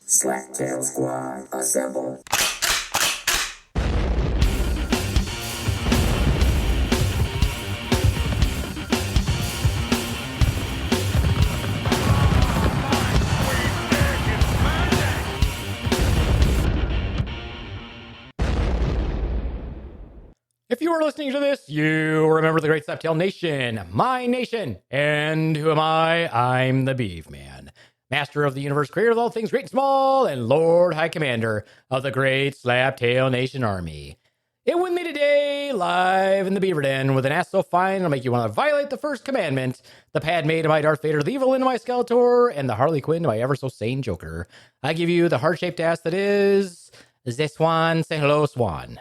Slaptail Squad, assemble. If you are listening to this, you remember the great Slaptail Nation, my nation. And who am I? I'm the Beaveman, master of the universe, creator of all things great and small, and Lord High Commander of the great Slaptail Nation Army. And with me today, live in the Beaver Den, with an ass so fine it'll make you want to violate the first commandment, the Padme to my Darth Vader, the evil into my Skeletor, and the Harley Quinn to my ever so sane Joker. I give you the heart-shaped ass that is the Swan. Say hello, Swan.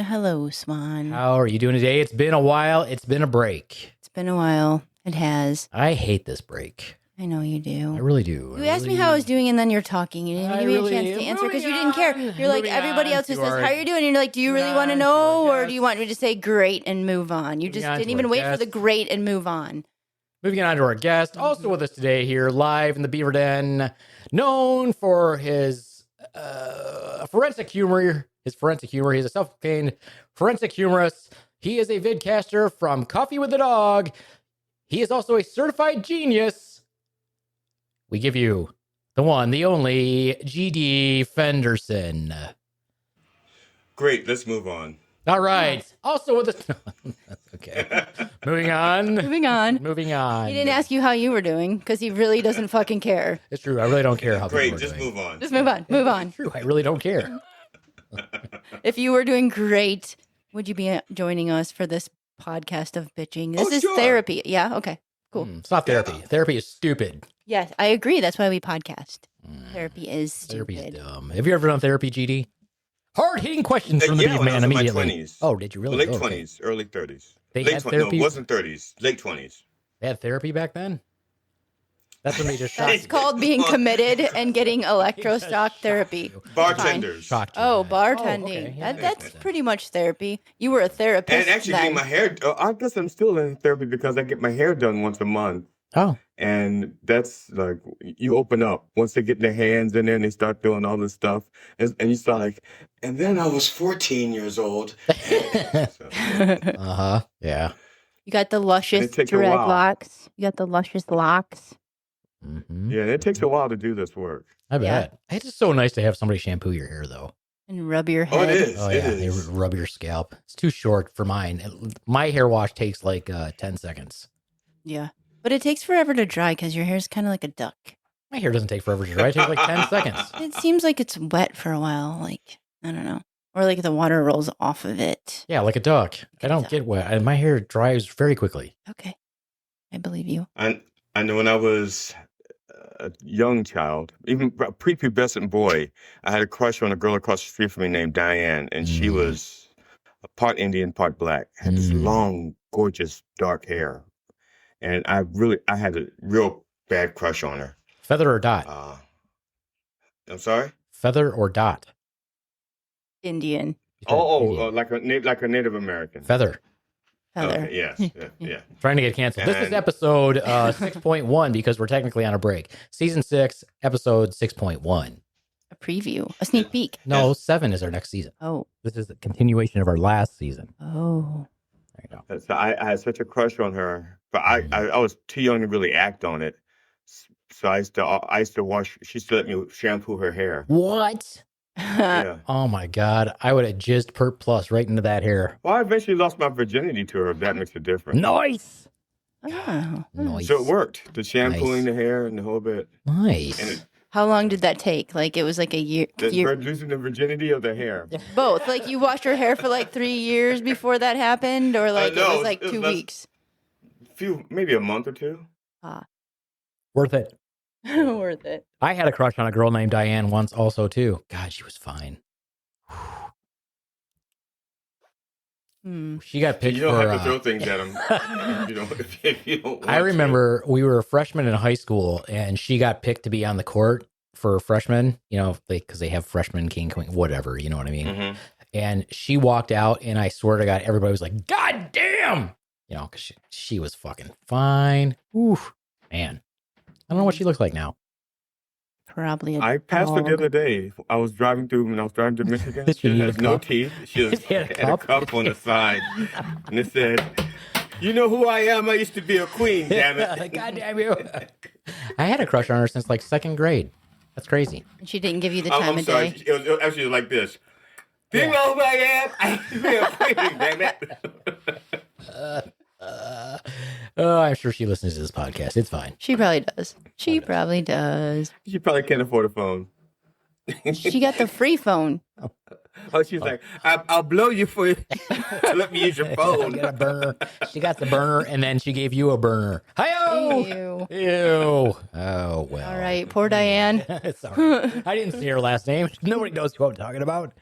Hello, Swan. How are you doing today? It's been a while. It's been a break. It's been a while. It has. I hate this break. I know you do. I really do. You asked me how I was doing, and then you're talking. You didn't give me a chance to answer because you didn't care. You're like everybody else who says, how are you doing? And you're like, do you really want to know, or do you want me to say great and move on? You just didn't even wait for the great and move on. Moving on to our guest, also with us today here, live in the Beaver Den, known for his forensic humor. He's a self-proclaimed forensic humorist. He is a vidcaster from Coffee with the Dog. He is also a certified genius. We give you the one, the only GD Fenderson. Great, let's move on. All right. Also with us. Okay. Moving on. Moving on. He didn't ask you how you were doing because he really doesn't fucking care. It's true. I really don't care how Great, people are just doing. move on. Just move on. Move on. It's true. I really don't care. If you were doing great, would you be joining us for this podcast of bitching? This is sure. therapy. Yeah. Okay. Cool. It's not therapy. Therapy is stupid. Yes, I agree. That's why we podcast. Therapy is stupid. Therapy's dumb. Have you ever done therapy, GD? Hard-hitting questions from the Yeah, Beef when I Man was in my immediately. 20s. Oh, did you really? Late Okay. 20s, early 30s. They late had 20s. therapy? No, it wasn't 30s. Late 20s. They had therapy back then? That's when they just That's shocked called being committed and getting electroshock therapy. Bartenders. shocked you. Oh, guys. bartending. okay. Yeah, That's pretty much therapy. You were a therapist. And actually then. getting my hair, I guess I'm still in therapy because I get my hair done once a month. Oh, And that's like, you open up. Once they get their hands in there and they start doing all this stuff. And you start like, and then I was 14 years old. uh-huh. Yeah. You got the luscious it takes a while. dreadlocks. You got the luscious locks. Mm-hmm. Yeah, it takes a while to do this work. I bet. It's just so nice to have somebody shampoo your hair, though. And rub your head. Oh, it is. Oh, It yeah. They is. rub your scalp. It's too short for mine. My hair wash takes like 10 seconds. Yeah. But it takes forever to dry because your hair's kind of like a duck. My hair doesn't take forever to dry. It takes like 10 seconds. It seems like it's wet for a while. Like, I don't know. Or like the water rolls off of it. Yeah, like a duck. I don't duck. get wet. And my hair dries very quickly. Okay. I believe you. I know when I was a young child, even a prepubescent boy, I had a crush on a girl across the street from me named Diane, and she was a part Indian, part black. Had this long, gorgeous, dark hair, and I had a real bad crush on her. Feather or dot? I'm sorry. Feather or dot? Indian. Oh, like a Native American. Feather. Feather. Okay, yes, yeah. Trying to get canceled. This is And- episode 6.1 because we're technically on a break. Season 6, episode 6.1. A preview. A sneak peek. No, 7 is our next season. Oh. This is the continuation of our last season. Oh. There you go. So I had such a crush on her, but I was too young to really act on it. So I used to wash. She used to let me shampoo her hair. What? Yeah. Oh my God. I would have jizzed Perp Plus right into that hair. Well, I eventually lost my virginity to her. If that makes a difference. Nice. Oh. Nice. So it worked. The shampooing the hair and the whole bit. Nice. And How long did that take? Like it was like a year. losing the virginity of the hair. Both. Like you washed your hair for like 3 years before that happened, or like no, it was like it was 2 less- weeks. Maybe a month or two. Worth it. Worth it. I had a crush on a girl named Diane once also too. God, she was fine. She got picked You don't for... have to throw things at them. if you don't want I remember we were freshmen in high school and she got picked to be on the court for freshmen, you know, because they have freshman king, queen, whatever, you know what I mean? Mm-hmm. And she walked out and I swear to God, everybody was like, God damn! You know, because she was fucking fine. Oof, man. I don't know what she looks like now. Probably a I passed her the dog. other day. I was driving through Michigan. She has no teeth. She had a cup on the side. And it said, "You know who I am? I used to be a queen, damn it." God damn you. I had a crush on her since like second grade. That's crazy. And she didn't give you the time I'm of sorry. day. It was actually like this. Do you know who I am? I used to be a queen, damn it. I'm sure she listens to this podcast. It's fine. She probably does. She probably does. She probably can't afford a phone. She got the free phone. Oh, she's like, I'll blow you for let me use your phone. Get a burner. She got the burner, and then she gave you a burner. Hi-yo! Ew. Ew. Oh, well. All right, poor Diane. Sorry. I didn't see her last name. Nobody knows who I'm talking about.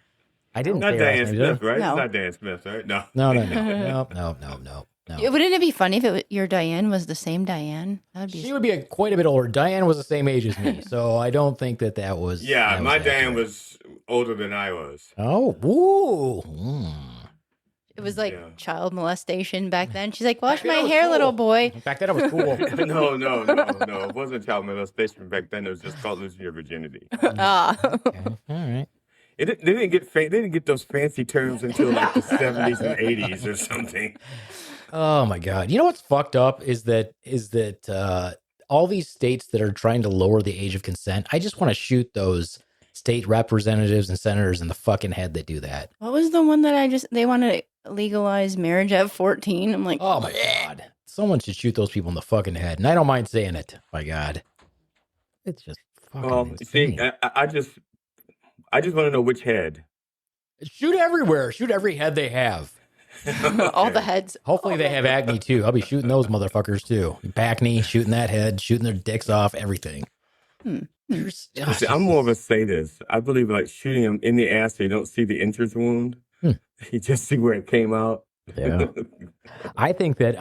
I didn't Not say her last Diane name, Smith, did I? right? No. It's not Diane Smith, right? No. No. Wouldn't it be funny if your Diane was the same Diane? That'd be. She would be quite a bit older. Diane was the same age as me, so I don't think that was. Yeah, that my was Diane accurate. was older than I was. Oh, woo. It was like Yeah. child molestation back then. She's like, "Wash Back then my it was hair, cool. little boy." Back then, it was cool. No. It wasn't child molestation back then. It was just called losing your virginity. Ah. Okay. All right. They didn't get those fancy terms until like the 70s and 80s or something. Oh my God! You know what's fucked up is that all these states that are trying to lower the age of consent, I just want to shoot those state representatives and senators in the fucking head that do that. What was the one that they want to legalize marriage at 14? I'm like, Oh my God! Someone should shoot those people in the fucking head, and I don't mind saying it. My God, it's just fucking insane. See, I just want to know which head. Shoot everywhere. Shoot every head they have. all the heads. Hopefully they have acne too. I'll be shooting those motherfuckers too. Acne, shooting that head, shooting their dicks off, everything. See, I'm more of a sadist. I believe like shooting them in the ass so you don't see the entrance wound. You just see where it came out. Yeah. I think that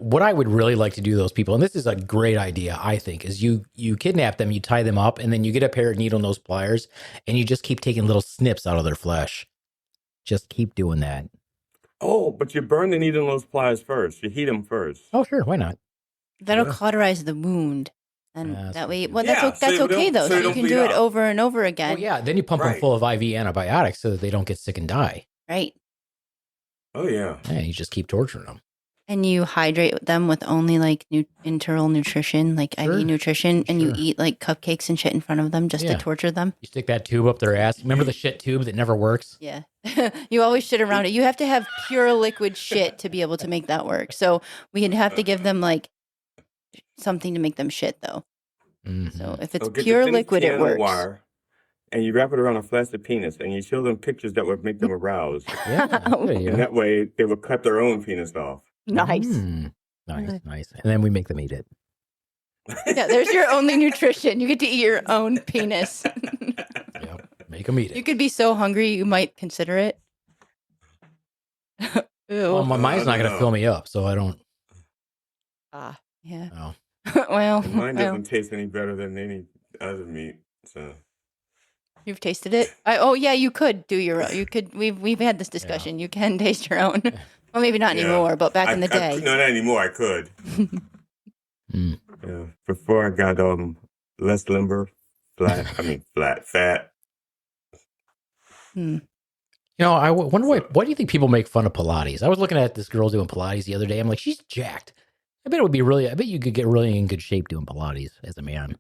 what I would really like to do to those people, and this is a great idea, I think, is you kidnap them, you tie them up, and then you get a pair of needle nose pliers, and you just keep taking little snips out of their flesh. Just keep doing that. Oh, but you burn the needle nose pliers first. You heat them first. Oh, sure, why not? That'll cauterize the wound. And That's that way, good. well, Yeah, that's so you okay don't- though. so So you you don't can bleed do it out. over and over again. Well, yeah, then you pump them Right. full of IV antibiotics so that they don't get sick and die. Right. Oh, yeah. Yeah, you just keep torturing them. And you hydrate them with only like internal nutrition, like Sure. IV nutrition, and you Sure. eat like cupcakes and shit in front of them just Yeah. to torture them. You stick that tube up their ass. Remember the shit tube that never works? Yeah. You always shit around it. You have to have pure liquid shit to be able to make that work. So we'd have to give them like something to make them shit though. Mhm. So if it's So get the pure thin liquid, it piano works. wire, and you wrap it around a flaccid penis, and you show them pictures that would make them aroused. Yeah, there you And go. that way, they would cut their own penis off. Nice. Nice. And then we make them eat it. Yeah, there's your only nutrition. You get to eat your own penis. Yep. Make them eat You it. could be so hungry you might consider it. Ew. Well, my mind's not going to fill me up, so I don't. Yeah. Oh. Well, And mine well, doesn't taste any better than any other meat. So you've tasted it. Yeah, you could do your own. You could. We've had this discussion. You can taste your own. Well, maybe not Yeah. anymore, but back in the day. No, not anymore. I could. Mm. Yeah. Before I got less limber, fat. Hmm. You know, I wonder why do you think people make fun of Pilates? I was looking at this girl doing Pilates the other day. I'm like, she's jacked. I bet you could get really in good shape doing Pilates as a man.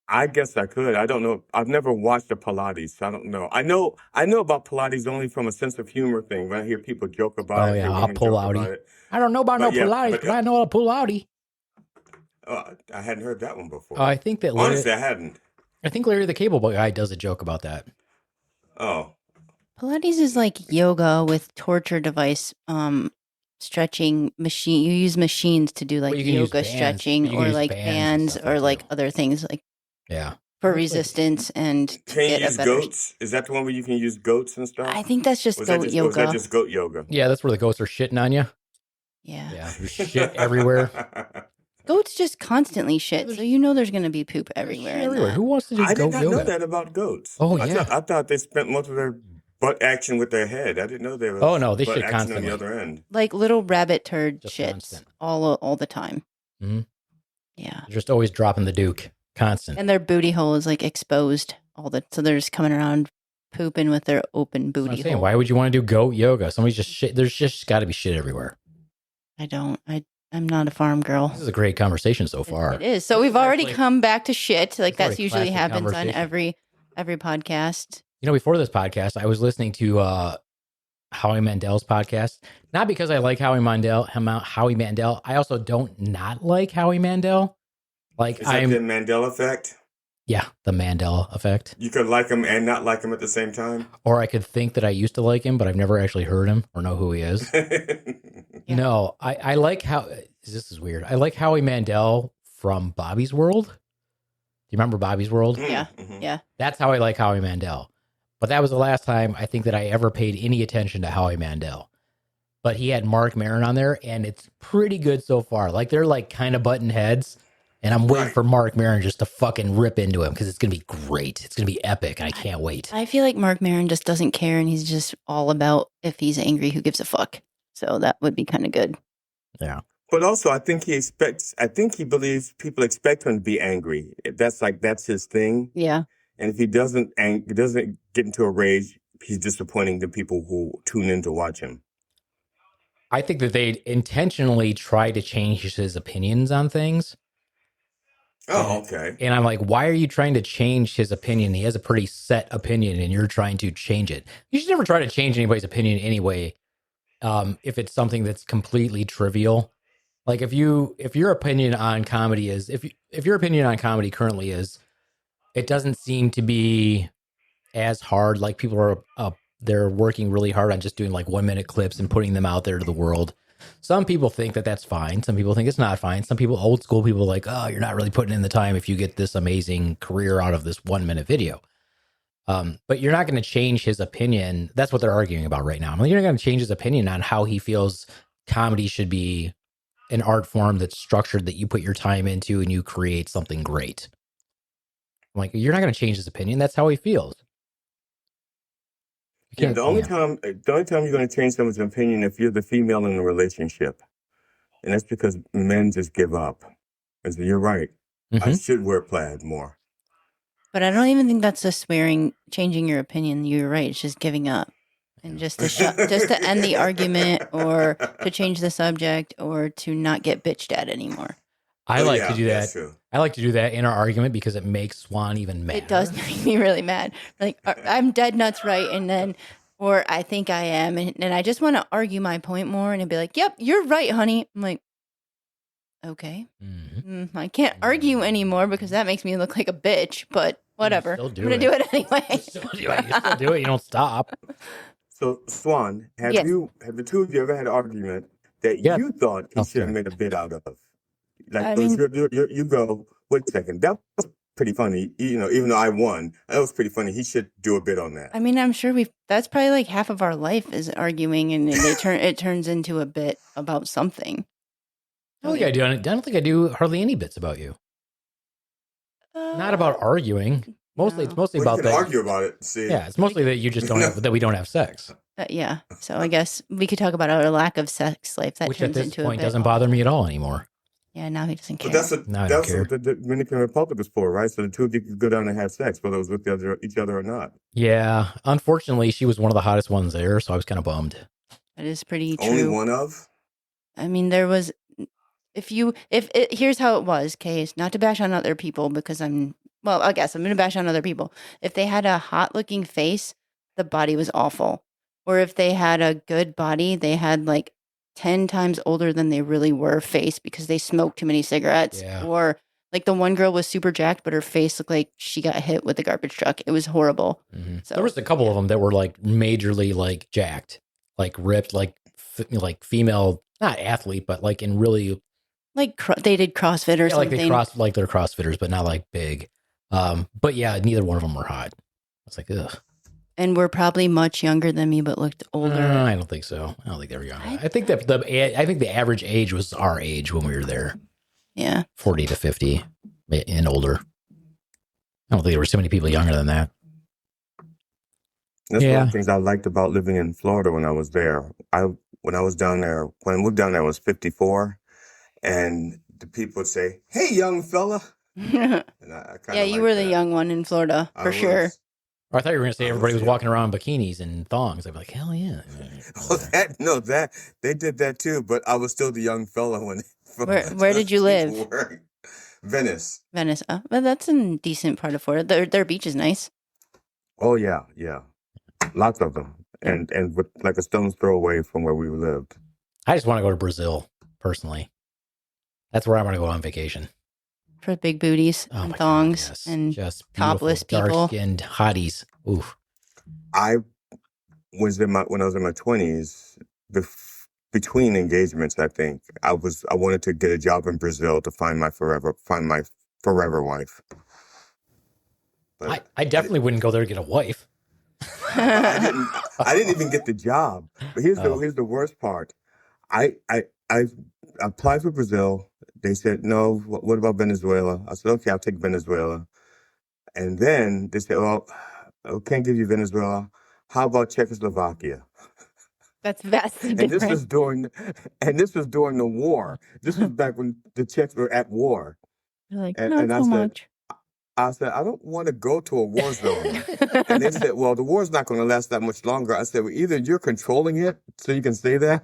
I guess I could. I don't know. I've never watched a Pilates, so I don't know. I know about Pilates only from a sense of humor thing. When I hear people joke about Oh, it, yeah, hear I'll women pull joke outie. about it. I don't know about no But yeah, Pilates, but- but I know a pull outie. I hadn't heard that one before. I think that Honestly, I hadn't. Larry the Cable Guy does a joke about that. Oh, Pilates is like yoga with torture device stretching machine. You use machines to do like Well, you can use yoga bands. stretching You can or use like bands and bands stuff or like like that. other things like Yeah. for resistance and to can you get a use better. goats? Is that the one where you can use goats and stuff? I think that's just Was goat that yoga. just goat yoga? Yeah, that's where the ghosts are shitting on you. Yeah. Yeah, there's shit everywhere. Goats just constantly shit, so you know there's going to be poop everywhere. in Everywhere. that. Who wants to do I did goat not yoga? know that about goats. Oh, I yeah. thought they spent most of their butt action with their head. I didn't know they were. Oh, no, they butt shit action constantly. on the other end. Like little rabbit turd Just shits constant. all the time. Mhm. Yeah. They're just always dropping the Duke. Constant. And their booty hole is like exposed so they're just coming around pooping with their open booty hole. Why would you want to do goat yoga? Somebody's just shit. There's just got to be shit everywhere. I'm not a farm girl. This is a great conversation so far. It is. So we've already come back to shit. Like that's usually happens on every podcast. You know, before this podcast, I was listening to Howie Mandel's podcast. Not because I like Howie Mandel. I also don't not like Howie Mandel. Like is that the Mandela effect? Yeah, the Mandela effect. You could like him and not like him at the same time? Or I could think that I used to like him, but I've never actually heard him or know who he is. Yeah. No, I like how... This is weird. I like Howie Mandel from Bobby's World. Do you remember Bobby's World? Yeah, yeah. That's how I like Howie Mandel. But that was the last time I think that I ever paid any attention to Howie Mandel. But he had Marc Maron on there, and it's pretty good so far. Like, they're like kind of button heads. And I'm waiting for Marc Maron just to fucking rip into him because it's going to be great. It's going to be epic, and I can't wait. I feel like Marc Maron just doesn't care, and he's just all about if he's angry, who gives a fuck. So that would be kind of good. Yeah. But also, I think he believes people expect him to be angry. That's his thing. Yeah. And if he doesn't get into a rage, he's disappointing the people who tune in to watch him. I think that they intentionally try to change his opinions on things. Oh, okay. And I'm like, why are you trying to change his opinion? He has a pretty set opinion, and you're trying to change it. You should never try to change anybody's opinion anyway. If it's something that's completely trivial, like if your opinion on comedy is if your opinion on comedy currently is, it doesn't seem to be as hard. Like people are they're working really hard on just doing like 1 minute clips and putting them out there to the world. Some people think that that's fine. Some people think it's not fine. Some people, old school people, are like, oh, you're not really putting in the time if you get this amazing career out of this 1 minute video. But you're not going to change his opinion. That's what they're arguing about right now. I mean, you're not going to change his opinion on how he feels comedy should be an art form that's structured, that you put your time into and you create something great. I'm like, you're not going to change his opinion. That's how he feels. Yeah, the only time you're going to change someone's opinion if you're the female in the relationship, and that's because men just give up. And so you're right. Mm-hmm. I should wear plaid more. But I don't even think that's a swearing, changing your opinion. You're right. It's just giving up, and just to end the argument, or to change the subject, or to not get bitched at anymore. I like to do that. I like to do that in our argument because it makes Swan even mad. It does make me really mad. Like, I'm dead nuts right, and then, or I think I am, and I just want to argue my point more, and it'd be like, yep, you're right, honey. I'm like, okay. Mm-hmm. I can't argue anymore because that makes me look like a bitch, but whatever. I'm going to do it anyway. You still do it. You don't stop. So, Swan, have the two of you ever had an argument that you thought he should have made a bit out of? Like, you go, wait a second, that was pretty funny. You know, even though I won, that was pretty funny. He should do a bit on that. I mean, I'm sure that's probably like half of our life is arguing, and it turns into a bit about something. I don't think I do. I don't think I do hardly any bits about you. Not about arguing. Mostly, it's mostly about you that. Argue about it. See. Yeah, it's mostly that you just don't have that we don't have sex. Yeah. So I guess we could talk about our lack of sex life. That which turns at this into point a bit. doesn't bother me at all anymore. Yeah, now he doesn't care. But that's what the Dominican Republic is for, right? So the two of you could go down and have sex, whether it was with each other or not. Yeah. Unfortunately, she was one of the hottest ones there, so I was kind of bummed. That is pretty true. Only one of? I mean, there was... Here's how it was, Case. Not to bash on other people, because I guess I'm going to bash on other people. If they had a hot-looking face, the body was awful. Or if they had a good body, they had like 10 times older than they really were face because they smoked too many cigarettes. Yeah. Or like the one girl was super jacked, but her face looked like she got hit with a garbage truck. It was horrible. Mm-hmm. So, there was a couple of them that were like majorly like jacked, like ripped, like female, not athlete, but like in really... Like they did CrossFit or something. Like they're CrossFitters, but not like big. But yeah, neither one of them were hot. I was like, ugh. And were probably much younger than me, but looked older. I don't think so. I don't think they were young. I think that the average age was our age when we were there. Yeah, 40 to 50 and older. I don't think there were so many people younger than that. That's one of the things I liked about living in Florida when I was there. When I moved down there, I was 54. And the people would say, "Hey, young fella," Yeah, you were the young one in Florida, for sure. Or I thought you were going to say everybody was walking around in bikinis and thongs. I'd be like, hell yeah. They did that too, but I was still the young fella when. Where did you live? Venice. Venice. Oh, well, that's a decent part of Florida. Their beach is nice. Oh yeah, lots of them, and with like a stone's throw away from where we lived. I just want to go to Brazil personally. That's where I want to go on vacation. For big booties and thongs and just topless people, dark-skinned hotties. Oof. I was when I was in my 20s, between engagements, I think I wanted to get a job in Brazil to find my forever wife. But I definitely wouldn't go there to get a wife. I didn't even get the job. But here's the worst part. I applied for Brazil. They said, no, what about Venezuela? I said, okay, I'll take Venezuela. And then they said, well, I can't give you Venezuela. How about Czechoslovakia? That's vastly different. And this was during the war. This was back when the Czechs were at war. You're like, not so much. I said, I don't want to go to a war zone. And they said, well, the war's not going to last that much longer. I said, well, either you're controlling it so you can say that,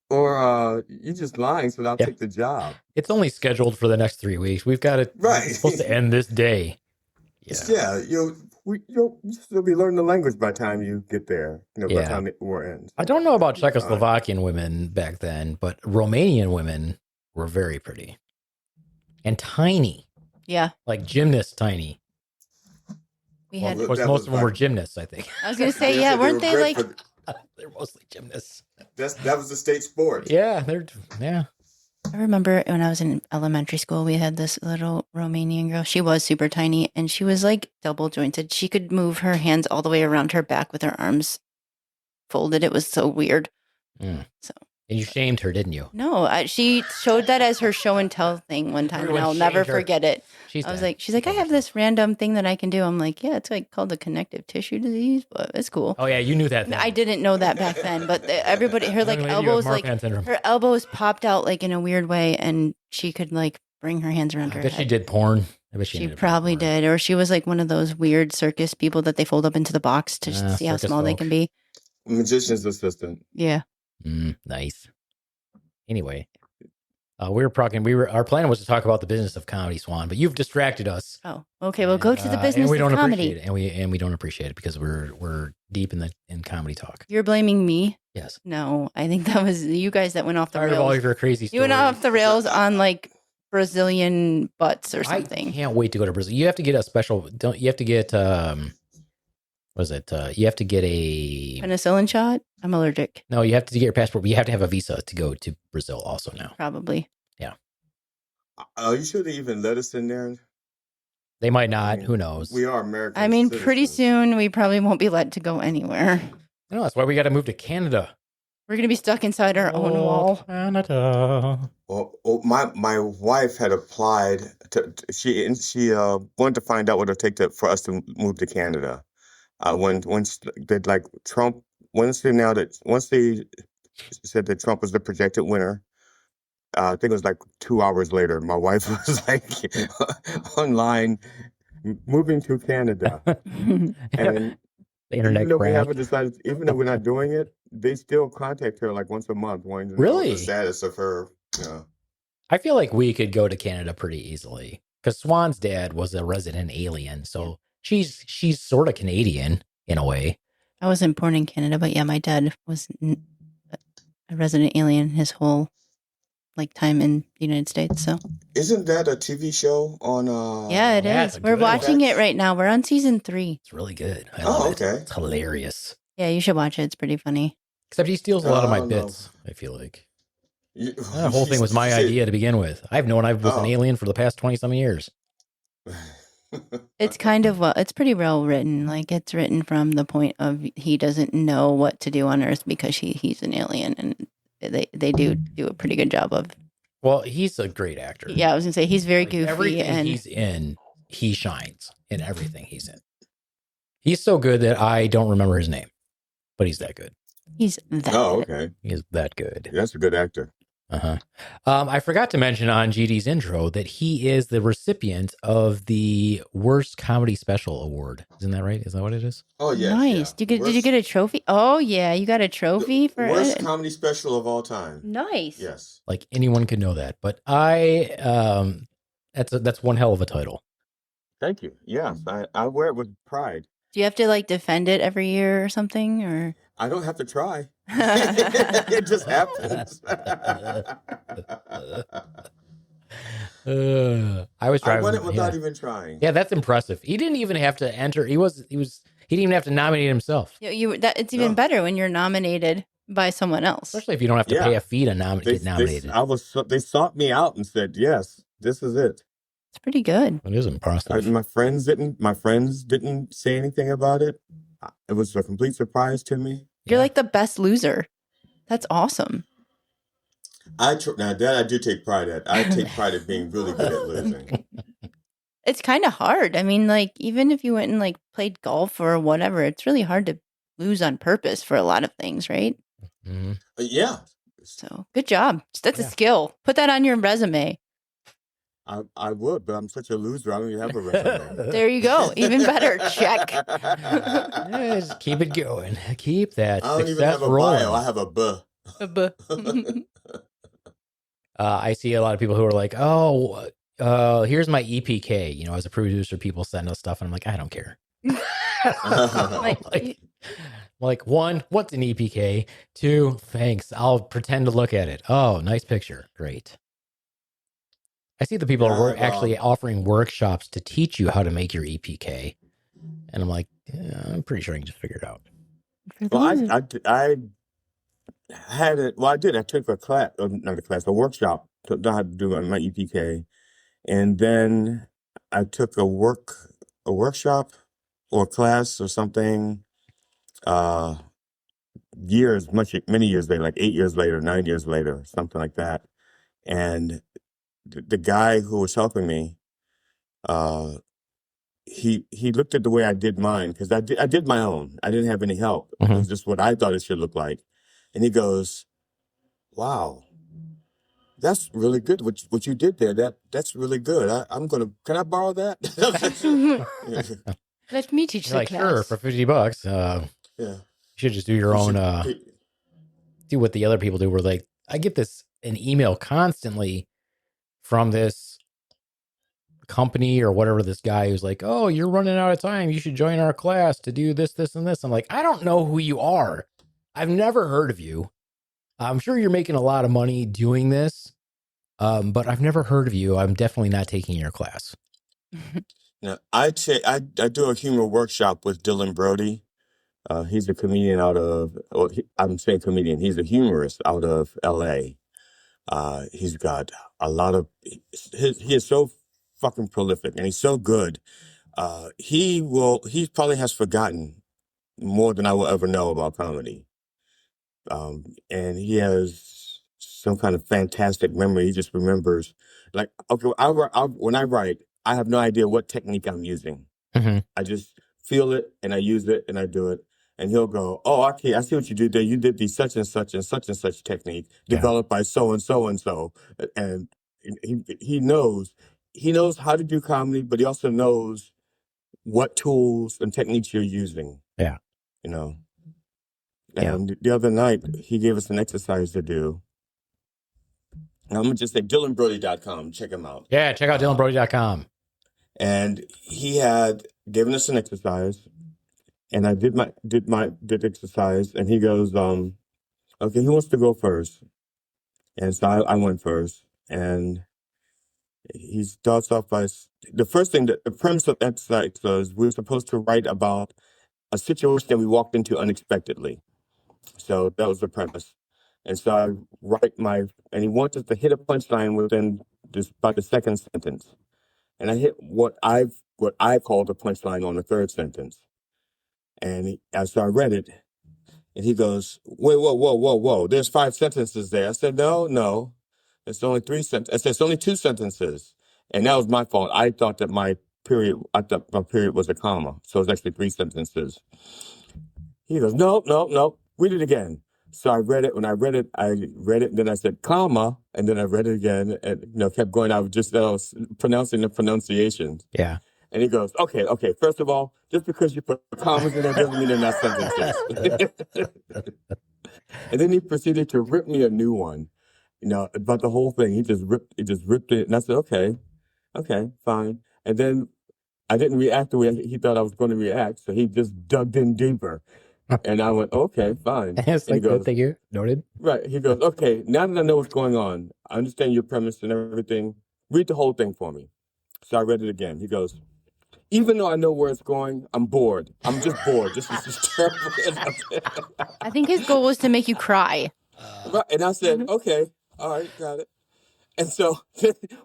or you're just lying, so I'll take the job. It's only scheduled for the next 3 weeks. We've got it. Right. It's supposed to end this day. Yeah. You'll still be learning the language by the time you get there. By the time the war ends. I don't know about Czechoslovakian women back then, but Romanian women were very pretty and tiny. Yeah. Like gymnasts tiny. We had most of them were gymnasts, I think. I was going to say, weren't they like... They're mostly gymnasts. That was the state sport. Yeah, I remember when I was in elementary school, we had this little Romanian girl. She was super tiny, and she was like double jointed. She could move her hands all the way around her back with her arms folded. It was so weird. So. And you shamed her, didn't you? No, she showed that as her show and tell thing one time, and I'll never forget it. She's like, I have this random thing that I can do. I'm like, it's like called the connective tissue disease, but it's cool. Oh yeah, you knew that. I didn't know that back then, but everybody, her like elbows, her elbows popped out like in a weird way, and she could like bring her hands around her head. She did porn. I bet she probably did, or she was like one of those weird circus people that they fold up into the box to see how small they can be. Magician's assistant. Yeah. Nice. Anyway, our plan was to talk about the business of comedy, Swan, but you've distracted us. Oh, okay. Well, go to the business of comedy. And we don't appreciate it because we're deep in comedy talk. You're blaming me? Yes. No, I think that was you guys that went off the rails. All of your crazy stories. You went off the rails on like Brazilian butts or something. I can't wait to go to Brazil. You have to get a special. You have to get you have to get a penicillin shot? I'm allergic. No, you have to get your passport, but you have to have a visa to go to Brazil also now. Probably. Yeah. Are you sure they even let us in there? They might not. Who knows? We are American. I mean, pretty soon we probably won't be let to go anywhere. No, that's why we got to move to Canada. We're going to be stuck inside our own wall. Canada. Well, my wife had applied she wanted to find out what it would take for us to move to Canada. Once they like Trump, once they said that Trump was the projected winner, I think it was like 2 hours later, my wife was like online, moving to Canada, and the internet even though we haven't decided, even though we're not doing it, they still contact her like once a month, wanting to know the status of her. I feel like we could go to Canada pretty easily because Swan's dad was a resident alien, so. She's sort of Canadian in a way. I wasn't born in Canada, but yeah, my dad was a resident alien his whole time in the United States. So isn't that a TV show on? Yeah, it is. We're watching it right now. We're on season 3. It's really good. I love it. It's hilarious. Yeah, you should watch it. It's pretty funny. Except he steals a lot of my bits. I feel like the whole thing was my idea to begin with. I've known I was an alien for the past 20-something years. It's kind of it's pretty well written. Like it's written from the point of he doesn't know what to do on Earth because he's an alien, and they do a pretty good job of. Well, he's a great actor. Yeah, I was gonna say he's very goofy. Everything he's in, he shines in everything he's in. He's so good that I don't remember his name, but he's that good. He's that. Oh, good. okay. He is that good. Yeah, that's a good actor. I forgot to mention on GD's intro that he is the recipient of the Worst Comedy Special Award. Isn't that right? Is that what it is? Oh, yes. Nice. Yeah. Did you get a trophy? Oh, yeah. You got a trophy for Worst it? Comedy Special of all time. Nice. Yes. Like anyone could know that. But that's one hell of a title. Thank you. Yeah, I wear it with pride. Do you have to like defend it every year or something? Or I don't have to try. It just happens. I was trying. I won it without even trying. Yeah, that's impressive. He didn't even have to enter. He didn't even have to nominate himself. It's even better when you're nominated by someone else. Especially if you don't have to pay a fee to get nominated. They sought me out and said, "Yes, this is it." It's pretty good. It is impressive. My friends didn't say anything about it. It was a complete surprise to me. You're like the best loser. That's awesome. Now that I do take pride at. I take pride at being really good at losing. It's kind of hard. I mean, like, even if you went and like played golf or whatever, it's really hard to lose on purpose for a lot of things, right? Mm-hmm. Yeah. So good job. That's a skill. Put that on your resume. I would, but I'm such a loser. I don't even have a resume. There you go. Even better. Check. Just keep it going. Keep that I don't success even have a rolling. bio. I have a buh. I see a lot of people who are like, "Oh, here's my EPK." You know, as a producer, people send us stuff, and I'm like, I don't care. like one, what's an EPK? Two, thanks. I'll pretend to look at it. Oh, nice picture. Great. I see the people are actually offering workshops to teach you how to make your EPK. And I'm like, I'm pretty sure I can just figure it out. Well, I had it. Well, I did. I took a class, not a class, a workshop to know how to do my EPK. And then I took a workshop or class or something many years later, like 8 years later, 9 years later, something like that. And the guy who was helping me, he looked at the way I did mine, because I did my own. I didn't have any help. Mm-hmm. It was just what I thought it should look like. And he goes, "Wow, that's really good. What you did there, that's really good. Can I borrow that?" Let me teach the class. Sure, for $50. Yeah. You should just do your own, do what the other people do, where like, I get an email constantly from this company or whatever, this guy who's like, "Oh, you're running out of time. You should join our class to do this, this, and this." I'm like, I don't know who you are. I've never heard of you. I'm sure you're making a lot of money doing this, but I've never heard of you. I'm definitely not taking your class. Now, I do a humor workshop with Dylan Brody. He's a comedian I'm saying comedian. He's a humorist out of LA. He's got a lot of, he is so fucking prolific and he's so good. He probably has forgotten more than I will ever know about comedy. And he has some kind of fantastic memory. He just remembers, like, okay, when I write, I have no idea what technique I'm using. Mm-hmm. I just feel it and I use it and I do it. And he'll go, "Oh, okay, I see what you did there. You did the such and such and such and such technique developed by so and so and so." And he knows how to do comedy, but he also knows what tools and techniques you're using. Yeah. You know. And the other night, he gave us an exercise to do. And I'm going to just say DylanBrody.com. Check him out. Yeah, check out DylanBrody.com. And he had given us an exercise. And I did exercise. And he goes, "Okay, who wants to go first?" And so I went first. And he starts off by, the first thing, the premise of the exercise was we were supposed to write about a situation that we walked into unexpectedly. So that was the premise. And so I write and he wants us to hit a punchline within about the second sentence. And I hit what I call the punchline on the third sentence. And so I read it, and he goes, "Wait, whoa. There's 5 sentences there." I said, No. It's only 3 sentences. I said, "It's only 2 sentences." And that was my fault. I thought my period was a comma. So it's actually 3 sentences. He goes, No. Read it again. So I read it. When I read it, and then I said, comma, and then I read it again and, kept going. I was pronouncing the pronunciations. Yeah. And he goes, okay. First of all, just because you put commas in there doesn't mean they're not sentences. And then he proceeded to rip me a new one, about the whole thing. He just ripped it. And I said, okay, fine. And then I didn't react the way he thought I was going to react. So he just dug in deeper. And I went, okay, fine. It's like, good thing you noted. Right. He goes, okay, now that I know what's going on, I understand your premise and everything. Read the whole thing for me. So I read it again. He goes, even though I know where it's going, I'm bored. I'm just bored. This is terrible. I think his goal was to make you cry. Right. And I said, okay, all right, got it. And so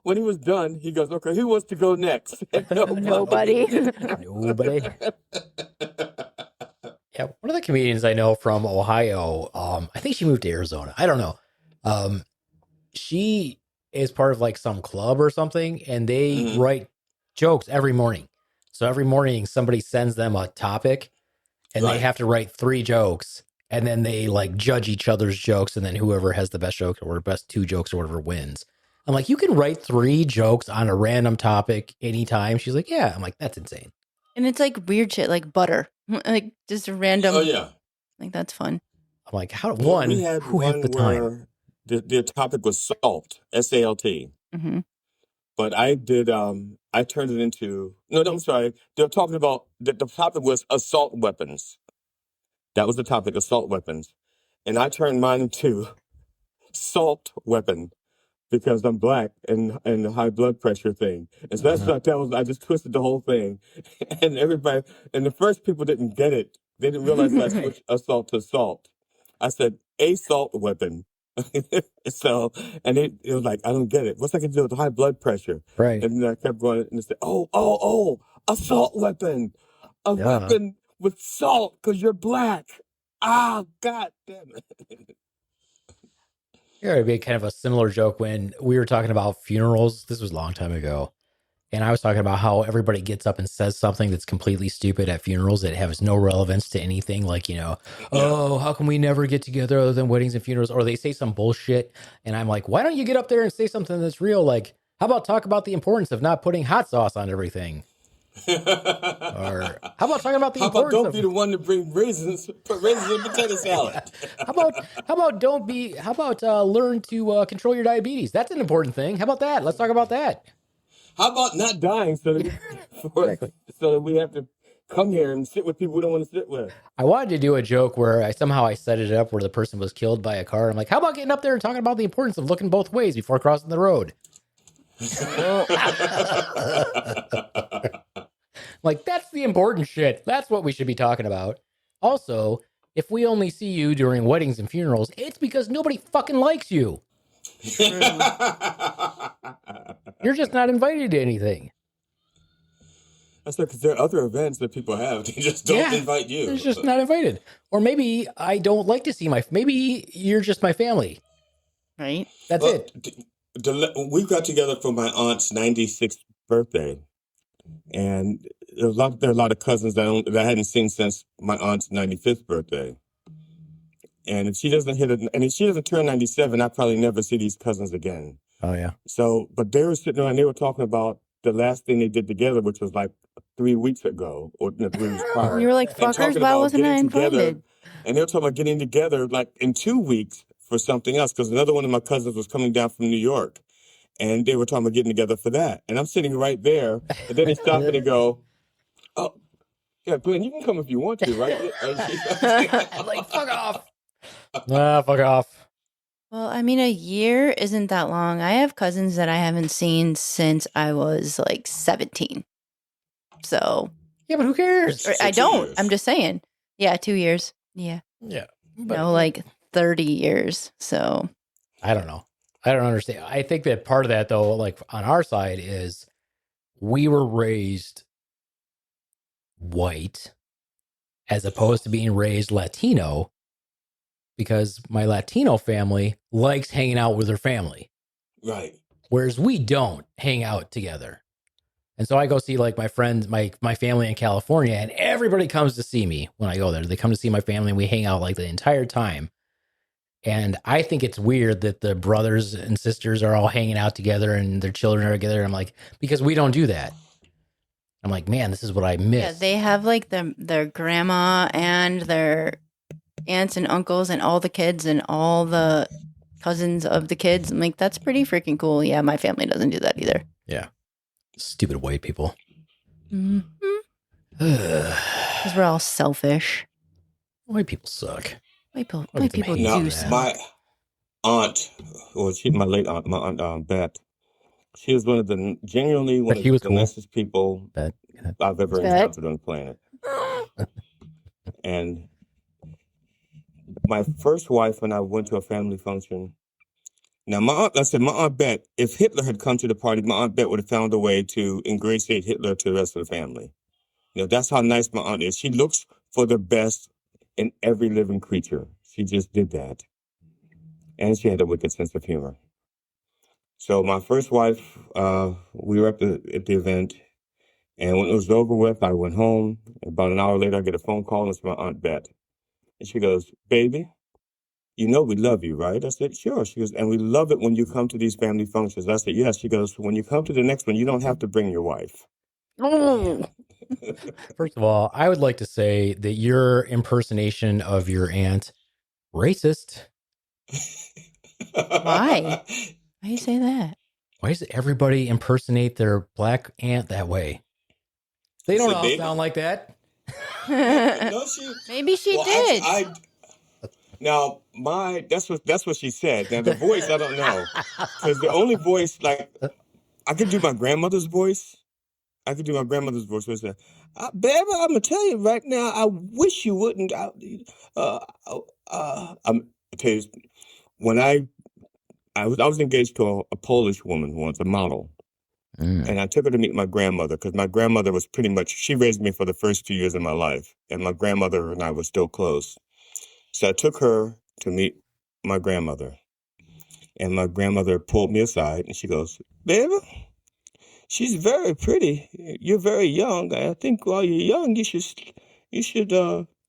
when he was done, he goes, okay, who wants to go next? Nobody. Nobody. Yeah, one of the comedians I know from Ohio, I think she moved to Arizona. I don't know. She is part of like some club or something, and they write jokes every morning. So every morning somebody sends them a topic, and they have to write 3 jokes, and then they like judge each other's jokes, and then whoever has the best joke or best 2 jokes or whatever wins. I'm like, you can write 3 jokes on a random topic anytime. She's like, yeah. I'm like, that's insane. And it's like weird shit, like butter, like just a random. Oh yeah, like that's fun. I'm like, who had the time? The topic was salt, SALT. Mm-hmm. But I did. I turned it into I'm sorry. They're talking about the topic was assault weapons. That was the topic, assault weapons, and I turned mine into salt weapon. Because I'm black and the high blood pressure thing. And so I just twisted the whole thing. And everybody, and the first people didn't get it. They didn't realize I switched assault to salt. I said, assault weapon. So, and it was like, I don't get it. What's that going to do with high blood pressure? Right. And then I kept going and they said, assault weapon. A weapon with salt because you're black. Ah, God damn it. Yeah, it'd be kind of a similar joke when we were talking about funerals. This was a long time ago. And I was talking about how everybody gets up and says something that's completely stupid at funerals that has no relevance to anything. Like, oh, how can we never get together other than weddings and funerals? Or they say some bullshit. And I'm like, why don't you get up there and say something that's real? Like, how about talk about the importance of not putting hot sauce on everything? Or how about talking about the importance don't be the one to bring raisins in potato salad. how about learn to control your diabetes? That's an important thing. How about that? Let's talk about that. How about not dying so that we have to come here and sit with people we don't want to sit with? I wanted to do a joke where I set it up where the person was killed by a car. I'm like, how about getting up there and talking about the importance of looking both ways before crossing the road? Like, that's the important shit. That's what we should be talking about. Also, if we only see you during weddings and funerals, it's because nobody fucking likes you. You're just not invited to anything. That's because there are other events that people have. They just don't invite you. They're just not invited. Or maybe I don't like to see maybe you're just my family. Right? That's it. We got together for my aunt's 96th birthday. And there are a lot of cousins that I hadn't seen since my aunt's 95th birthday. And if she doesn't turn 97, I probably never see these cousins again. Oh, yeah. So, but they were sitting around, they were talking about the last thing they did together, which was like 3 weeks ago, or 3 weeks prior. You were like, fuckers, why wasn't I invited? And they were talking about getting together like in 2 weeks for something else, because another one of my cousins was coming down from New York. And they were talking about getting together for that. And I'm sitting right there. And then they stop and they go, oh, yeah, Glenn, you can come if you want to, right? I'm like, fuck off. Fuck off. Well, I mean, a year isn't that long. I have cousins that I haven't seen since I was like 17. So. Yeah, but who cares? I don't. Years. I'm just saying. Yeah, 2 years. Yeah. Yeah. But, like 30 years. So. I don't know. I don't understand. I think that part of that, though, like on our side, is we were raised white as opposed to being raised Latino, because my Latino family likes hanging out with their family. Right. Whereas we don't hang out together. And so I go see like my friends, my family in California, and everybody comes to see me when I go there. They come to see my family and we hang out like the entire time. And I think it's weird that the brothers and sisters are all hanging out together and their children are together. I'm like, because we don't do that. I'm like, man, this is what I miss. Yeah, they have like their grandma and their aunts and uncles and all the kids and all the cousins of the kids. I'm like, that's pretty freaking cool. Yeah, my family doesn't do that either. Yeah. Stupid white people. Because we're all selfish. White people suck. White people Now, do suck. my aunt, well, she's my late aunt, my aunt Beth. She was genuinely one of the nicest people I've ever encountered on the planet. And my first wife, when I went to a family function, now my aunt Beth, if Hitler had come to the party, my aunt Beth would have found a way to ingratiate Hitler to the rest of the family. That's how nice my aunt is. She looks for the best in every living creature. She just did that. And she had a wicked sense of humor. So my first wife, we were at the event, and when it was over with, I went home. About an hour later, I get a phone call, and it's my Aunt Beth. And she goes, "Baby, you know we love you, right?" I said, "Sure." She goes, "And we love it when you come to these family functions." I said, "Yes." She goes, "When you come to the next one, you don't have to bring your wife." First of all, I would like to say that your impersonation of your aunt, racist. Why? Why do you say that? Why does everybody impersonate their black aunt that way? They don't all sound like that. No, maybe she did. Now, that's what she said. Now, the voice, I don't know. Because the only voice, like, I could do my grandmother's voice. Where it said, "Baby, I'm going to tell you right now, I wish you wouldn't. I'm tell you, when I was engaged to a Polish woman once, a model. And I took her to meet my grandmother because my grandmother was she raised me for the first 2 years of my life. And my grandmother and I were still close. So I took her to meet my grandmother. And my grandmother pulled me aside and she goes, "Baby, she's very pretty. You're very young. I think while you're young, you should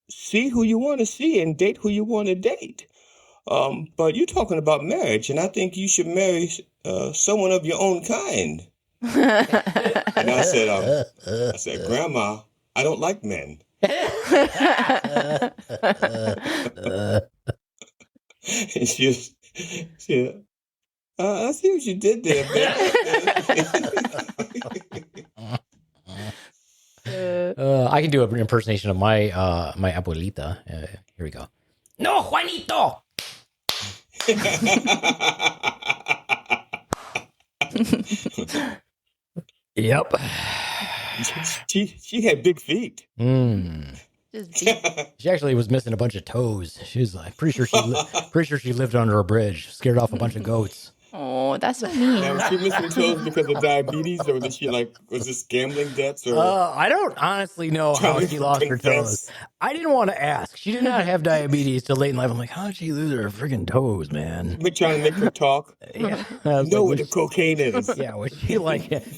see who you want to see and date who you want to date. But you're talking about marriage, and I think you should marry someone of your own kind." And I said, "Grandma, I don't like men." And she "I see what you did there, baby." I can do an impersonation of my abuelita. Here we go. "No, Juanito." Yep. She had big feet. She actually was missing a bunch of toes. She was like, pretty sure she lived under a bridge, scared off a bunch of goats. Oh, that's so mean. Now, was she missing toes because of diabetes, or did she was this gambling debts? Or I don't honestly know how she lost her toes. I didn't want to ask. She did not have diabetes till late in life. I'm like, how did she lose her freaking toes, man? We're trying to make her talk. Yeah. You know what the cocaine is. Yeah, was she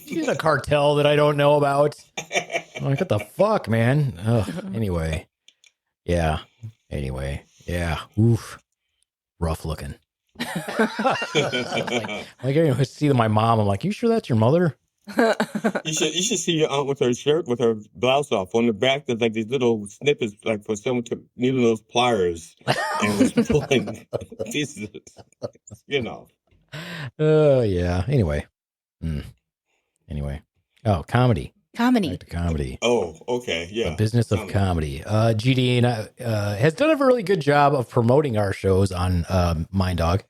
she's a cartel that I don't know about. I'm like, what the fuck, man? Anyway. Yeah. Oof. Rough looking. I see my mom. I'm like, you sure that's your mother? You should see your aunt with her shirt, with her blouse off. On the back, there's like these little snippets, like for someone to needle those pliers and was pulling pieces. Oh yeah. Anyway. Oh, comedy. Back to comedy. Oh, okay. Yeah. The business of comedy. GD has done a really good job of promoting our shows on Minddog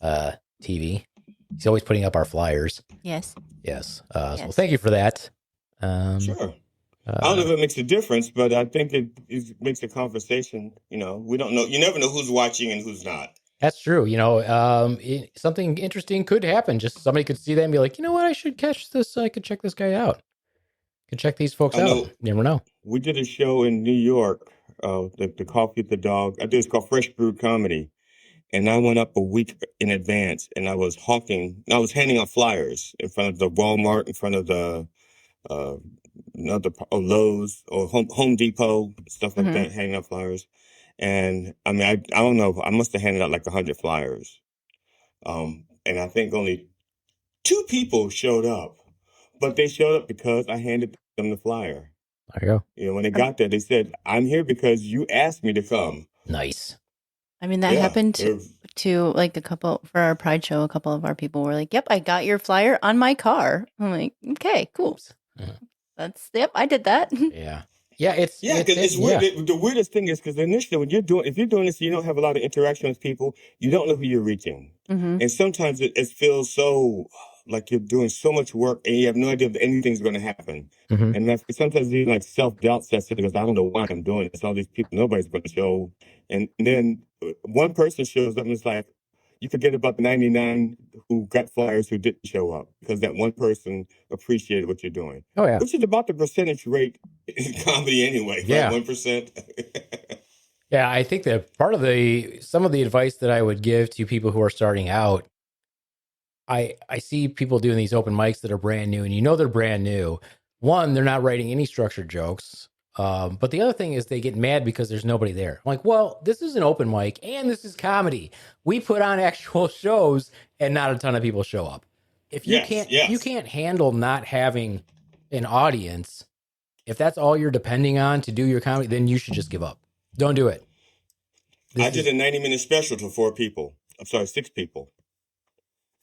TV. He's always putting up our flyers. Yes. So thank you for that. Sure. I don't know if it makes a difference, but I think it makes a conversation. We don't know. You never know who's watching and who's not. That's true. Something interesting could happen. Just somebody could see that and be like, you know what? I should catch this. I could check this guy out. Can check these folks out. You never know. We did a show in New York, the Coffee with the Dog. I did it's called Fresh Brewed Comedy. And I went up a week in advance and I was handing out flyers in front of the Walmart, in front of the Lowe's or Home Depot, stuff like that, handing out flyers. And I mean, I don't know. I must have handed out like 100 flyers. And I think only 2 people showed up, but they showed up because I handed them the flyer. There you go. You know, when they got there, they said, "I'm here because you asked me to come." Nice. I mean, that happened to like for our Pride show. A couple of our people were like, "Yep, I got your flyer on my car." I'm like, "Okay, cool. Yep, I did that." Yeah, it's weird. The weirdest thing is because initially, if you're doing this, you don't have a lot of interaction with people. You don't know who you're reaching, and sometimes it feels so like you're doing so much work, and you have no idea if anything's going to happen. And that's sometimes you like self-doubt sets in because I don't know why I'm doing this. All these people, nobody's going to show, and then one person shows up and it's like, you forget about the 99 who got flyers who didn't show up because that one person appreciated what you're doing. Oh, yeah. Which is about the percentage rate in comedy anyway, yeah. Right? 1%. Yeah, I think that part of some of the advice that I would give to people who are starting out, I see people doing these open mics that are brand new, and they're brand new. One, they're not writing any structured jokes. But the other thing is they get mad because there's nobody there. I'm like, well, this is an open mic and this is comedy. We put on actual shows and not a ton of people show up. If you can't handle not having an audience, if that's all you're depending on to do your comedy, then you should just give up. Don't do it. I did a 90-minute special to 6 people.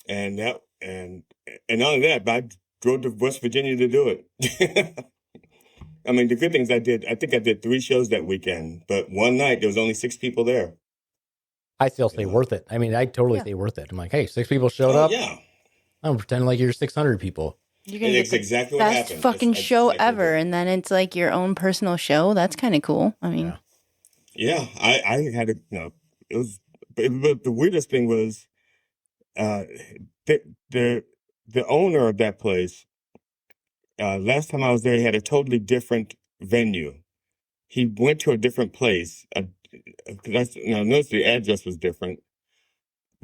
And not only that, but I drove to West Virginia to do it. I mean, the good things I think I did 3 shows that weekend, but one night there was only 6 people there. I still say worth it. I mean, I totally say worth it. I'm like, hey, 6 people showed up. Yeah. I'm pretending like you're 600 people. You're going to get the best fucking show ever. And then it's like your own personal show. That's kind of cool. I mean. Yeah, I had it was, but the weirdest thing was, the owner of that place, last time I was there, he had a totally different venue. He went to a different place. Notice the address was different,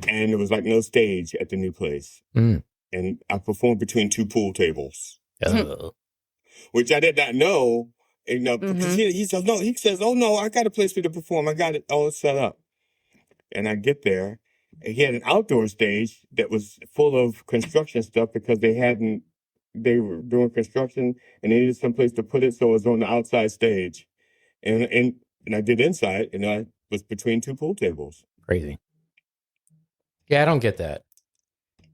and there was like no stage at the new place. And I performed between 2 pool tables, which I did not know. Because he says no. He says, "Oh no, I got a place for you to perform. I got it all set up." And I get there, and he had an outdoor stage that was full of construction stuff because they were doing construction and they needed some place to put it, so it was on the outside stage. And I did inside, and I was between 2 pool tables. Crazy. Yeah, I don't get that.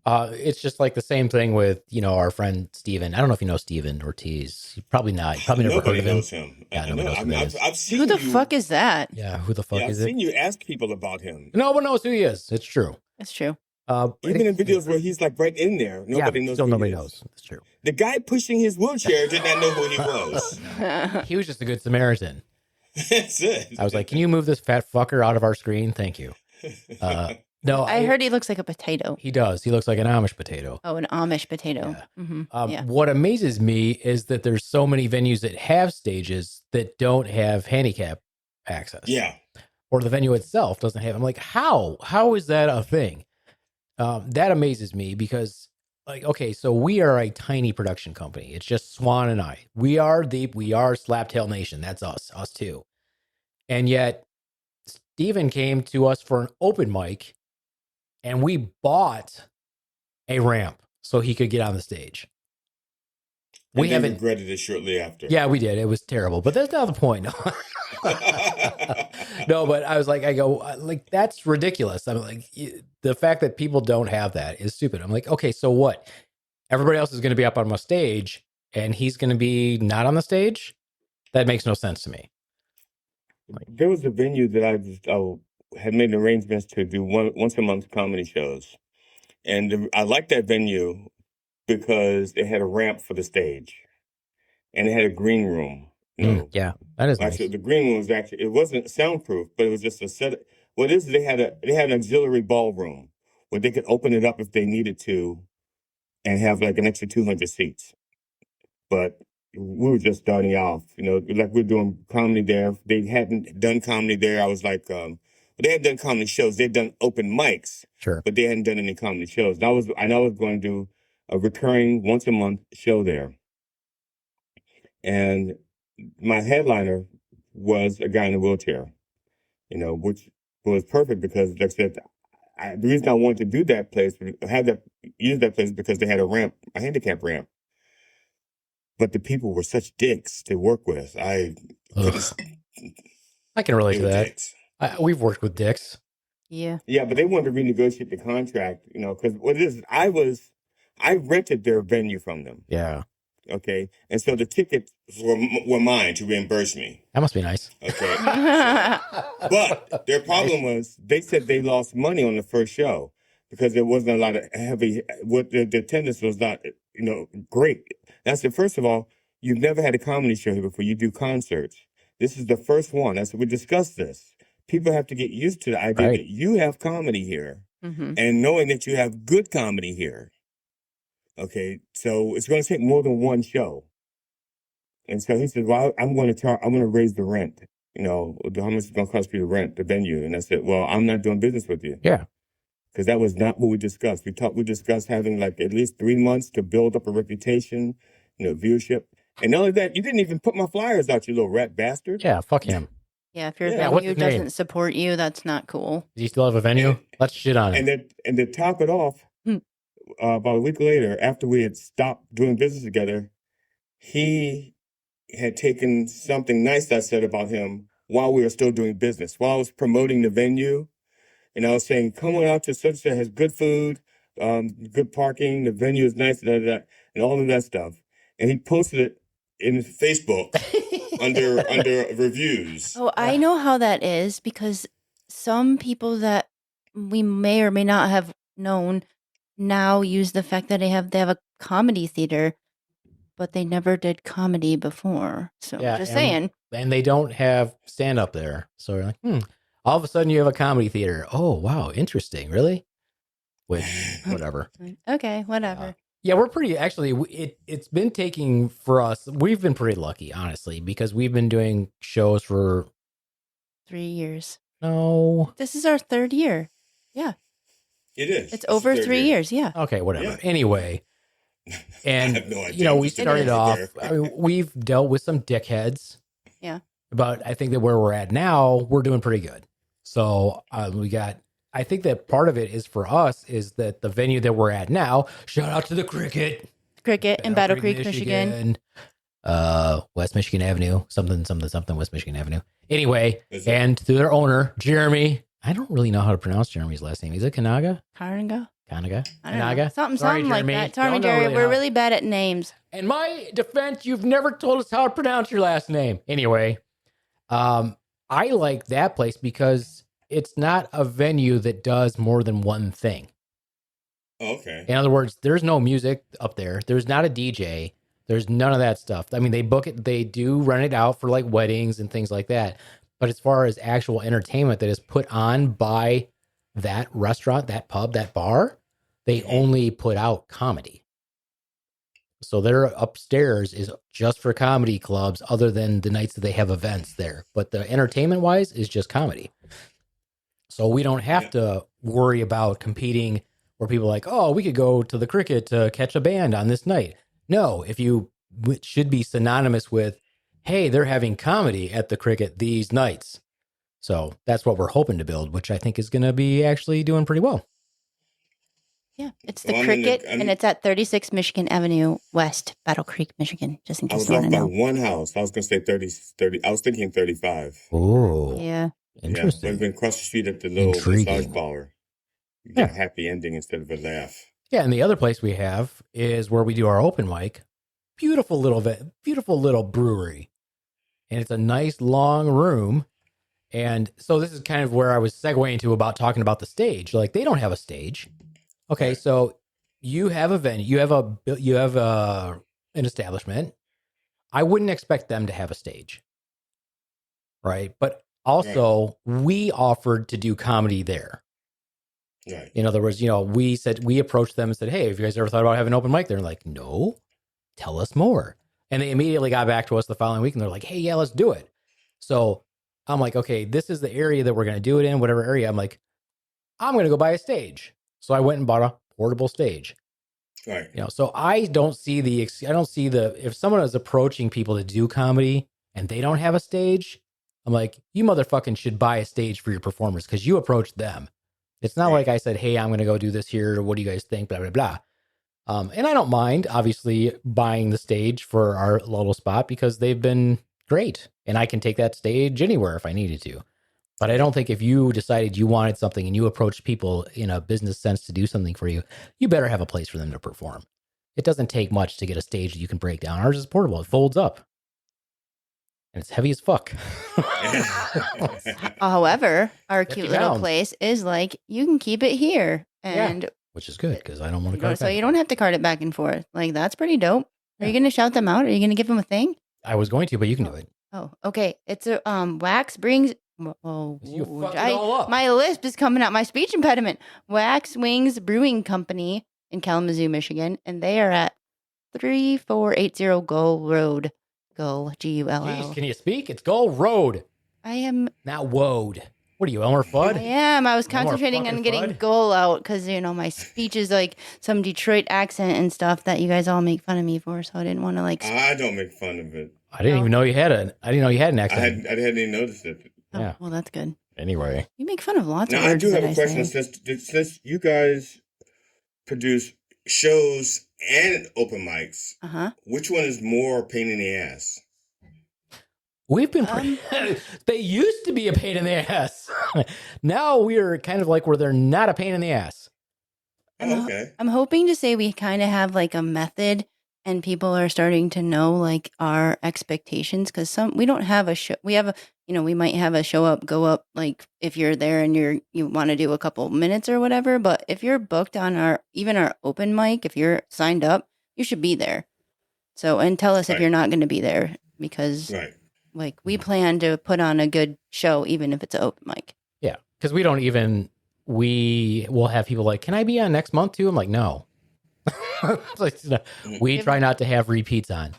It's just like the same thing with, our friend Steven. I don't know if you know Steven Ortiz. Probably not. You probably never heard of him. Knows him. Yeah, nobody knows who he is. I've seen who the fuck is that? Yeah, who the fuck is it? I've seen you ask people about him. No one knows who he is. It's true. It's true. Even in videos where he's like right in there, nobody knows. Still nobody knows. It's true. The guy pushing his wheelchair did not know who he was. He was just a good Samaritan. That's it. I was like, can you move this fat fucker out of our screen? Thank you. No, I heard he looks like a potato. He does. He looks like an Amish potato. Oh, an Amish potato. Yeah. What amazes me is that there's so many venues that have stages that don't have handicap access. Yeah. Or the venue itself doesn't have. I'm like, how? How is that a thing? That amazes me because, like, okay, so we are a tiny production company. It's just Swan and I. We are deep. We are Slaptail Nation. That's us too. And yet, Steven came to us for an open mic, and we bought a ramp so he could get on the stage. We haven't regretted it shortly after. Yeah, we did. It was terrible, but that's not the point. No, but I was like, that's ridiculous. I'm like, the fact that people don't have that is stupid. I'm like, okay, so what? Everybody else is going to be up on my stage, and he's going to be not on the stage? That makes no sense to me. There was a venue that I had made arrangements to do once a month comedy shows. And I liked that venue because it had a ramp for the stage. And it had a green room. Yeah, that is actually, nice. The green room was it wasn't soundproof, but it was just a set. What is they had an auxiliary ballroom where they could open it up if they needed to and have like an extra 200 seats. But we were just starting off, like we're doing comedy there. They hadn't done comedy there. I was like, they had done comedy shows. They'd done open mics, sure, but they hadn't done any comedy shows. And I was going to do a recurring once a month show there. And my headliner was a guy in a wheelchair. which was perfect because, like I said, the reason I wanted to do that place, use that place, because they had a handicap ramp. But the people were such dicks to work with. I can relate to that. We've worked with dicks. Yeah. Yeah, but they wanted to renegotiate the contract, because what it is, I rented their venue from them. Yeah. Okay. And so the tickets were mine to reimburse me. That must be nice. Okay. But their problem was they said they lost money on the first show because there wasn't a lot of the attendance was not, great. That's it. First of all, you've never had a comedy show here before. You do concerts. This is the first one. We discussed this. People have to get used to the idea that you have comedy here and knowing that you have good comedy here. Okay, so it's going to take more than one show. And so he said, well, I'm going to raise the rent. How much is it going to cost me to rent the venue? And I said, well, I'm not doing business with you. Yeah. Because that was not what we discussed. We discussed having like at least 3 months to build up a reputation, viewership. And not only that, you didn't even put my flyers out, you little rat bastard. Yeah, fuck him. Yeah, if your venue doesn't support you, that's not cool. Do you still have a venue? Let's shit on it. And to top it off, about a week later, after we had stopped doing business together, he had taken something nice I said about him while we were still doing business. While I was promoting the venue, and I was saying, come on out to such that has good food, good parking, the venue is nice, and all of that stuff. And he posted it in Facebook under reviews. Oh, I know how that is because some people that we may or may not have known now use the fact that they have a comedy theater, but they never did comedy before. So just saying. And they don't have stand up there. So you're like, all of a sudden you have a comedy theater. Oh, wow. Interesting. Really? Which, whatever. Okay, whatever. Yeah, we're pretty, actually, it's been taking for us, we've been pretty lucky, honestly, because we've been doing shows for 3 years. No. This is our 3rd year. Yeah. It is. It's over 3 years. Yeah. Okay, whatever. Yeah. Anyway. And, I have no idea. We started off, we've dealt with some dickheads. Yeah. But I think that where we're at now, we're doing pretty good. So I think that part of it is for us is that the venue that we're at now, shout out to the Cricket in Battle Creek, Michigan. West Michigan Avenue, something, West Michigan Avenue. Anyway, and to their owner, Jeremy. I don't really know how to pronounce Jeremy's last name. Is it Kanaga? Kanaga? Kanaga? Something like that. Sorry, Jerry. We're really bad at names. In my defense, you've never told us how to pronounce your last name. Anyway, I like that place because it's not a venue that does more than one thing. Okay. In other words, there's no music up there. There's not a DJ. There's none of that stuff. I mean, they book it. They do rent it out for like weddings and things like that. But as far as actual entertainment that is put on by that restaurant, that pub, that bar, they only put out comedy. So their upstairs is just for comedy clubs other than the nights that they have events there. But the entertainment wise is just comedy. So we don't have to worry about competing where people are like, oh, we could go to the Cricket to catch a band on this night. No, it should be synonymous with, hey, they're having comedy at the Cricket these nights. So that's what we're hoping to build, which I think is going to be actually doing pretty well. Yeah, it's the Cricket, and it's at 36 Michigan Avenue West, Battle Creek, Michigan, just in case you want to know. I was off by one house. I was going to say 30. I was thinking 35. Oh. Yeah. Interesting. We've been across the street at the little massage bar. You get a happy ending instead of a laugh. Yeah, and the other place we have is where we do our open mic. Beautiful little brewery. And it's a nice long room. And so this is kind of where I was segueing to about talking about the stage. Like, they don't have a stage. Okay, so you have a venue, you have an establishment. I wouldn't expect them to have a stage. Right? But also, we offered to do comedy there. Right. In other words, we approached them and said, hey, have you guys ever thought about having an open mic? They're like, no, tell us more. And they immediately got back to us the following week and they're like, hey, yeah, let's do it. So I'm like, okay, this is the area that we're going to do it in, whatever area. I'm like, I'm going to go buy a stage. So I went and bought a portable stage. Right. So I don't see if someone is approaching people to do comedy and they don't have a stage, I'm like, you motherfucking should buy a stage for your performers because you approached them. It's not like I said, hey, I'm going to go do this here. What do you guys think? Blah, blah, blah. And I don't mind, obviously, buying the stage for our little spot because they've been great. And I can take that stage anywhere if I needed to. But I don't think if you decided you wanted something and you approached people in a business sense to do something for you, you better have a place for them to perform. It doesn't take much to get a stage that you can break down. Ours is portable. It folds up. And it's heavy as fuck. However, our cute little place is like, you can keep it here. And which is good because I don't want to cart it so back. you don't have to cart it back and forth. Like, that's pretty dope. Are you going to shout them out? Are you going to give them a thing? I was going to, but you can do it. Oh, okay. It's a Wax brings. Oh, you fucked it all up. My lisp is coming out. My speech impediment. Wax Wings Brewing Company in Kalamazoo, Michigan, and they are at 3480 Gull Road. Gull, Gull. Jeez, can you speak? It's Gull Road. I am not Woad. What are you, Elmer Fudd? I am. I was concentrating on getting Fudd? Gull out because my speech is like some Detroit accent and stuff that you guys all make fun of me for. So I didn't want to like. I don't make fun of it. I didn't even know you had an. I didn't know you had an accent. I hadn't even noticed it. Oh, yeah. Well, that's good. Anyway, you make fun of lots now, of words. I do have a I question. Since you guys produce shows and open mics, which one is more pain in the ass? We've been. They used to be a pain in the ass. Now we are kind of like where they're not a pain in the ass. Okay. I'm hoping to say we kind of have like a method, and people are starting to know like our expectations because we don't have a show. We have a we might have a show up, go up like if you're there and you want to do a couple minutes or whatever. But if you're booked on our open mic, if you're signed up, you should be there. So and tell us if you're not going to be there because. Right. Like, we plan to put on a good show, even if it's an open mic. Yeah, because we will have people like, can I be on next month too? I'm like, no. We try not to have repeats on.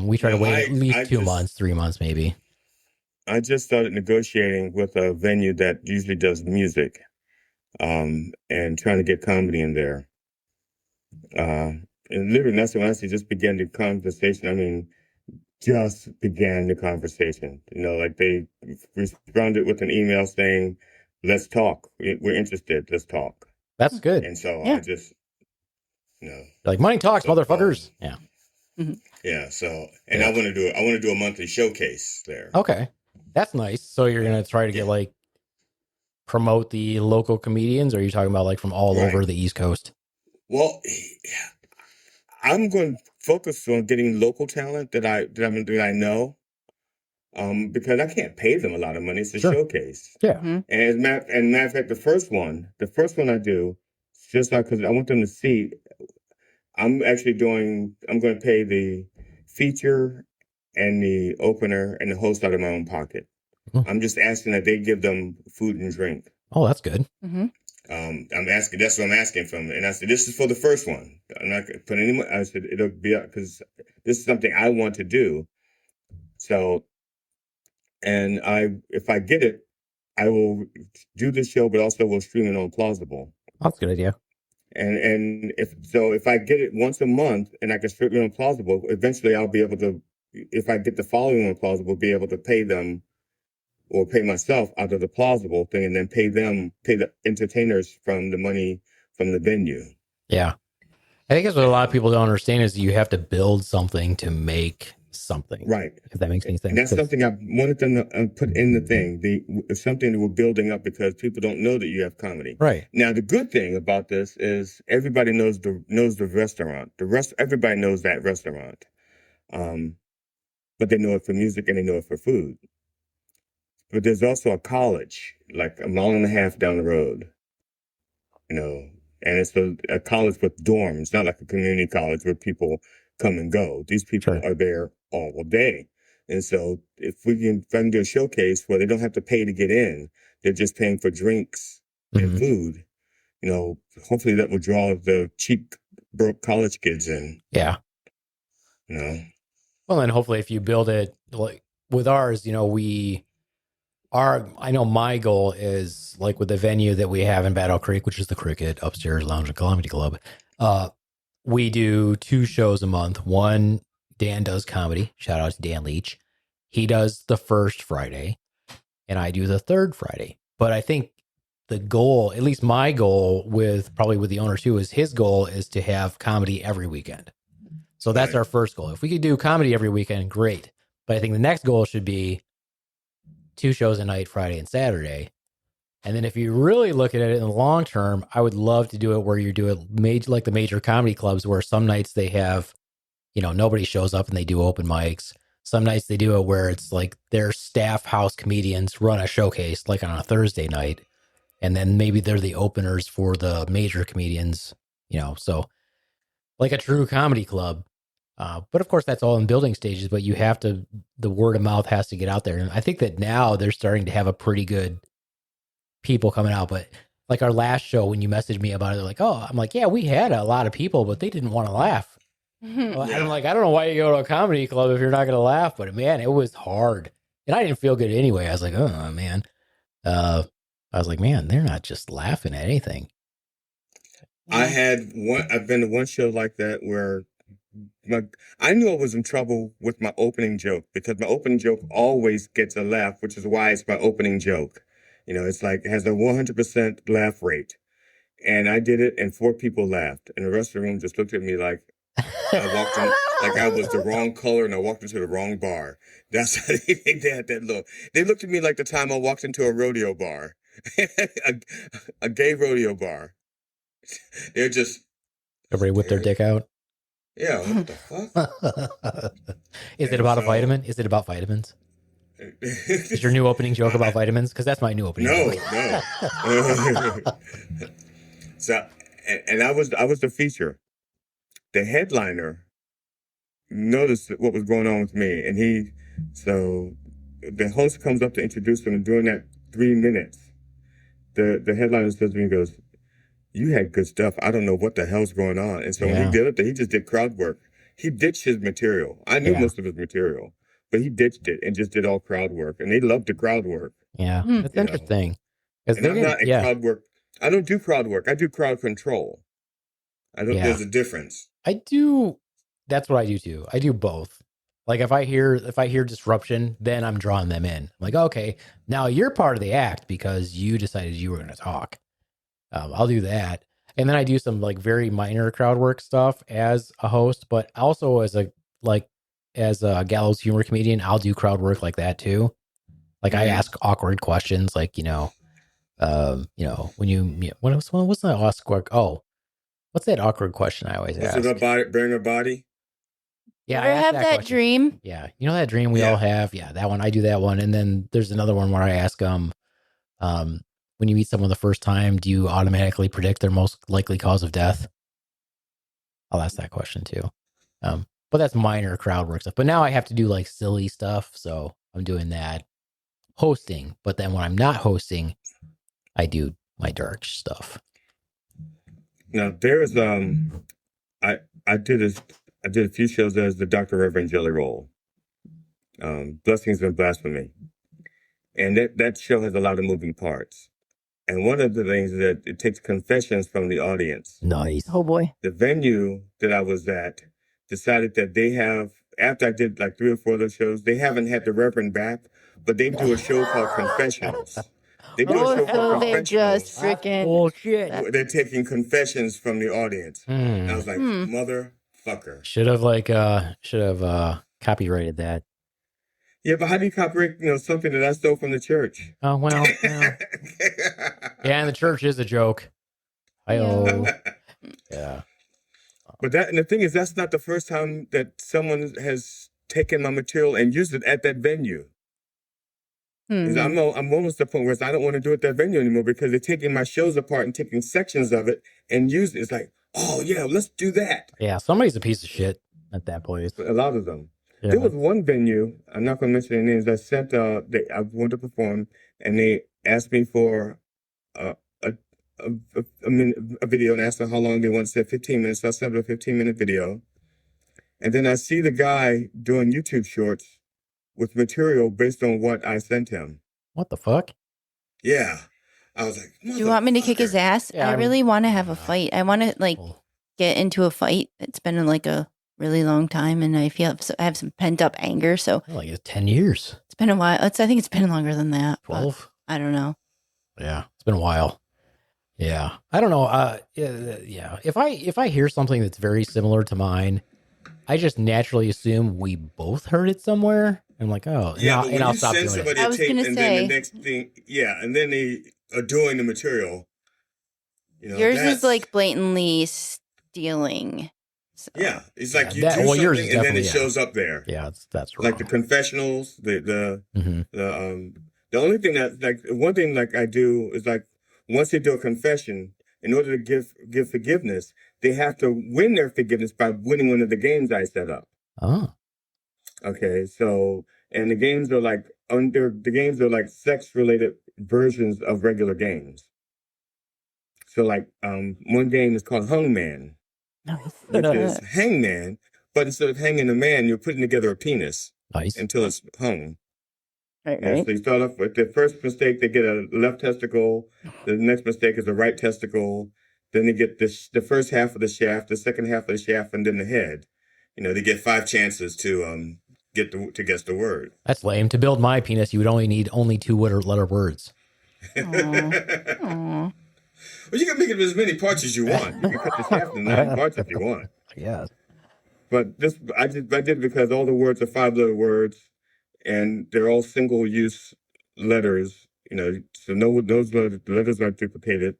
We try to wait at least 2 months, 3 months maybe. I just started negotiating with a venue that usually does music and trying to get comedy in there. And literally, that's when I just began the conversation. I mean, just began the conversation. Like they responded with an email saying, let's talk. We're interested. Let's talk. That's good. And so I just, like money talks, motherfuckers. Yeah. Mm-hmm. Yeah. So, and I want to do a monthly showcase there. Okay. That's nice. So you're going to try to get like promote the local comedians, or are you talking about like from all over the East Coast? Well, I'm going to focus on getting local talent that I know, because I can't pay them a lot of money. It's a showcase. Yeah. Mm-hmm. And matter of fact, the first one I do, just like because I want them to see, I'm going to pay the feature and the opener and the host out of my own pocket. Mm-hmm. I'm just asking that they give them food and drink. Oh, that's good. Mm-hmm. That's what I'm asking from them. And I said, this is for the first one. I'm not going to put any more. I said, it'll be because this is something I want to do. So, and if I get it, I will do the show, but also will stream it on Plausible. That's a good idea. And if I get it once a month and I can stream it on Plausible, eventually I'll be able to, if I get the following on Plausible, be able to pay them or pay myself out of the Plausible thing and then pay the entertainers from the money from the venue. Yeah. I think that's what a lot of people don't understand is you have to build something to make something. Right. If that makes any sense. And that's something I wanted them to put in the thing. It's something that we're building up because people don't know that you have comedy. Right. Now, the good thing about this is everybody knows the restaurant. Everybody knows that restaurant. But they know it for music and they know it for food. But there's also a college, like a mile and a half down the road, and it's a college with dorms, not like a community college where people come and go. These people are there all day. And so if I can do a showcase where they don't have to pay to get in, they're just paying for drinks and food, hopefully that will draw the cheap, broke college kids in. Yeah. Well, and hopefully if you build it like with ours, I know my goal is like with the venue that we have in Battle Creek, which is the Cricket Upstairs Lounge and Comedy Club. We do 2 shows a month. One, Dan does comedy. Shout out to Dan Leach. he does the first Friday and I do the third Friday. But I think the goal, at least my goal with the owner too, is his goal is to have comedy every weekend. So that's our first goal. If we could do comedy every weekend, great. But I think the next goal should be 2 shows a night, Friday and Saturday. And then if you really look at it in the long term, I would love to do it where you do it like the major comedy clubs where some nights they have, nobody shows up and they do open mics. Some nights they do it where it's like their staff house comedians run a showcase like on a Thursday night. And then maybe they're the openers for the major comedians, so like a true comedy club. But of course, that's all in building stages, but the word of mouth has to get out there. And I think that now they're starting to have a pretty good people coming out. But like our last show, when you messaged me about it, they're like, oh, I'm like, yeah, we had a lot of people, but they didn't want to laugh. Well, I'm like, I don't know why you go to a comedy club if you're not going to laugh. But man, it was hard. And I didn't feel good anyway. I was like, oh, man. I was like, man, they're not just laughing at anything. I've been to one show like that where I knew I was in trouble with my opening joke because my opening joke always gets a laugh, which is why it's my opening joke. It's like it has a 100% laugh rate. And I did it and 4 people laughed. And the rest of the room just looked at me like I walked in, like I was the wrong color and I walked into the wrong bar. That's how they had that look. They looked at me like the time I walked into a rodeo bar, a gay rodeo bar. They're just... Everybody whip their dick out? Yeah, what the fuck? Is it about a vitamin? Is it about vitamins? Is your new opening joke about vitamins? Because that's my new opening joke. No. So, and I was the feature. The headliner noticed what was going on with me, and so the host comes up to introduce him, and during that 3 minutes, the headliner says to me, he goes, you had good stuff. I don't know what the hell's going on. And so when he did it, he just did crowd work. He ditched his material. I knew most of his material, but he ditched it and just did all crowd work. And they loved the crowd work. Yeah, that's interesting. And I'm not in crowd work. I don't do crowd work. I do crowd control. There's a difference. I do. That's what I do too. I do both. Like if I hear disruption, then I'm drawing them in. I'm like, okay, now you're part of the act because you decided you were going to talk. I'll do that. And then I do some like very minor crowd work stuff as a host, but also as a gallows humor comedian, I'll do crowd work like that too. Like I ask awkward questions, like, when what's that awkward? Oh, what's that awkward question I always ask? Is it about bring a body? Yeah. I have that dream. Yeah. You know that dream we all have? Yeah. That one. I do that one. And then there's another one where I ask when you meet someone the first time, do you automatically predict their most likely cause of death? I'll ask that question too. But that's minor crowd work stuff. But now I have to do like silly stuff. So I'm doing that hosting. But then when I'm not hosting, I do my dark stuff. Now there's I did a few shows as the Dr. Reverend Jelly Roll. Blessings and Blasphemy. And that show has a lot of moving parts. And one of the things is that it takes confessions from the audience. Nice. Oh boy. The venue that I was at decided that they have, after I did like 3 or 4 of those shows, they haven't had the Reverend back, but they do a show called Confessionals. They do a show called they're Confessionals. just freaking bullshit. They're taking confessions from the audience. And I was like, motherfucker. Should have copyrighted that. Yeah, but how do you copyright, something that I stole from the church? Oh, well. Yeah, and the church is a joke. Yeah. But the thing is, that's not the first time that someone has taken my material and used it at that venue. I'm almost at the point where I don't want to do it at that venue anymore because they're taking my shows apart and taking sections of it and using it. It's like, oh, yeah, let's do that. Yeah, somebody's a piece of shit at that place. A lot of them. Yeah. There was one venue, I'm not going to mention their names, that sent, I wanted to perform, and they asked me for a video and asked them how long they wanted. Said 15 minutes, so I sent them a 15-minute video. And then I see the guy doing YouTube shorts with material based on what I sent him. What the fuck? Yeah. I was like, do you want me to kick his ass? Yeah, I really want to have a fight. I want to get into a fight. It's been like a really long time, and I feel I have some pent up anger. So like it's 10 years. It's been a while. I think it's been longer than that. 12. I don't know. Yeah, it's been a while. Yeah, I don't know. Yeah, if I hear something that's very similar to mine, I just naturally assume we both heard it somewhere. I'm like, oh, yeah, and I'll stop doing it. I was going to say. Then the next thing, and then they are doing the material. Yours is like blatantly stealing. So. Yeah, it's like you do something and then it shows up there. Yeah, that's wrong. Like the confessionals, the only thing that, like, one thing like I do is, like, once they do a confession, in order to give forgiveness, they have to win their forgiveness by winning one of the games I set up. Oh. Okay, so, and the games are like sex-related versions of regular games. So, like, one game is called Hangman, which is hangman, but instead of hanging a man, you're putting together a penis until it's hung. Right. So you start off with the first mistake, they get a left testicle. The next mistake is a right testicle. Then they get the first half of the shaft, the second half of the shaft, and then the head. They get 5 chances to guess the word. That's lame. To build my penis, you would only need 2 letter words. Aww. Well, you can make it as many parts as you want. You can cut the shaft in 9 parts if you want. Yeah. But this, I did it because all the words are 5-letter words, and they're all single-use letters. So those letters aren't duplicated.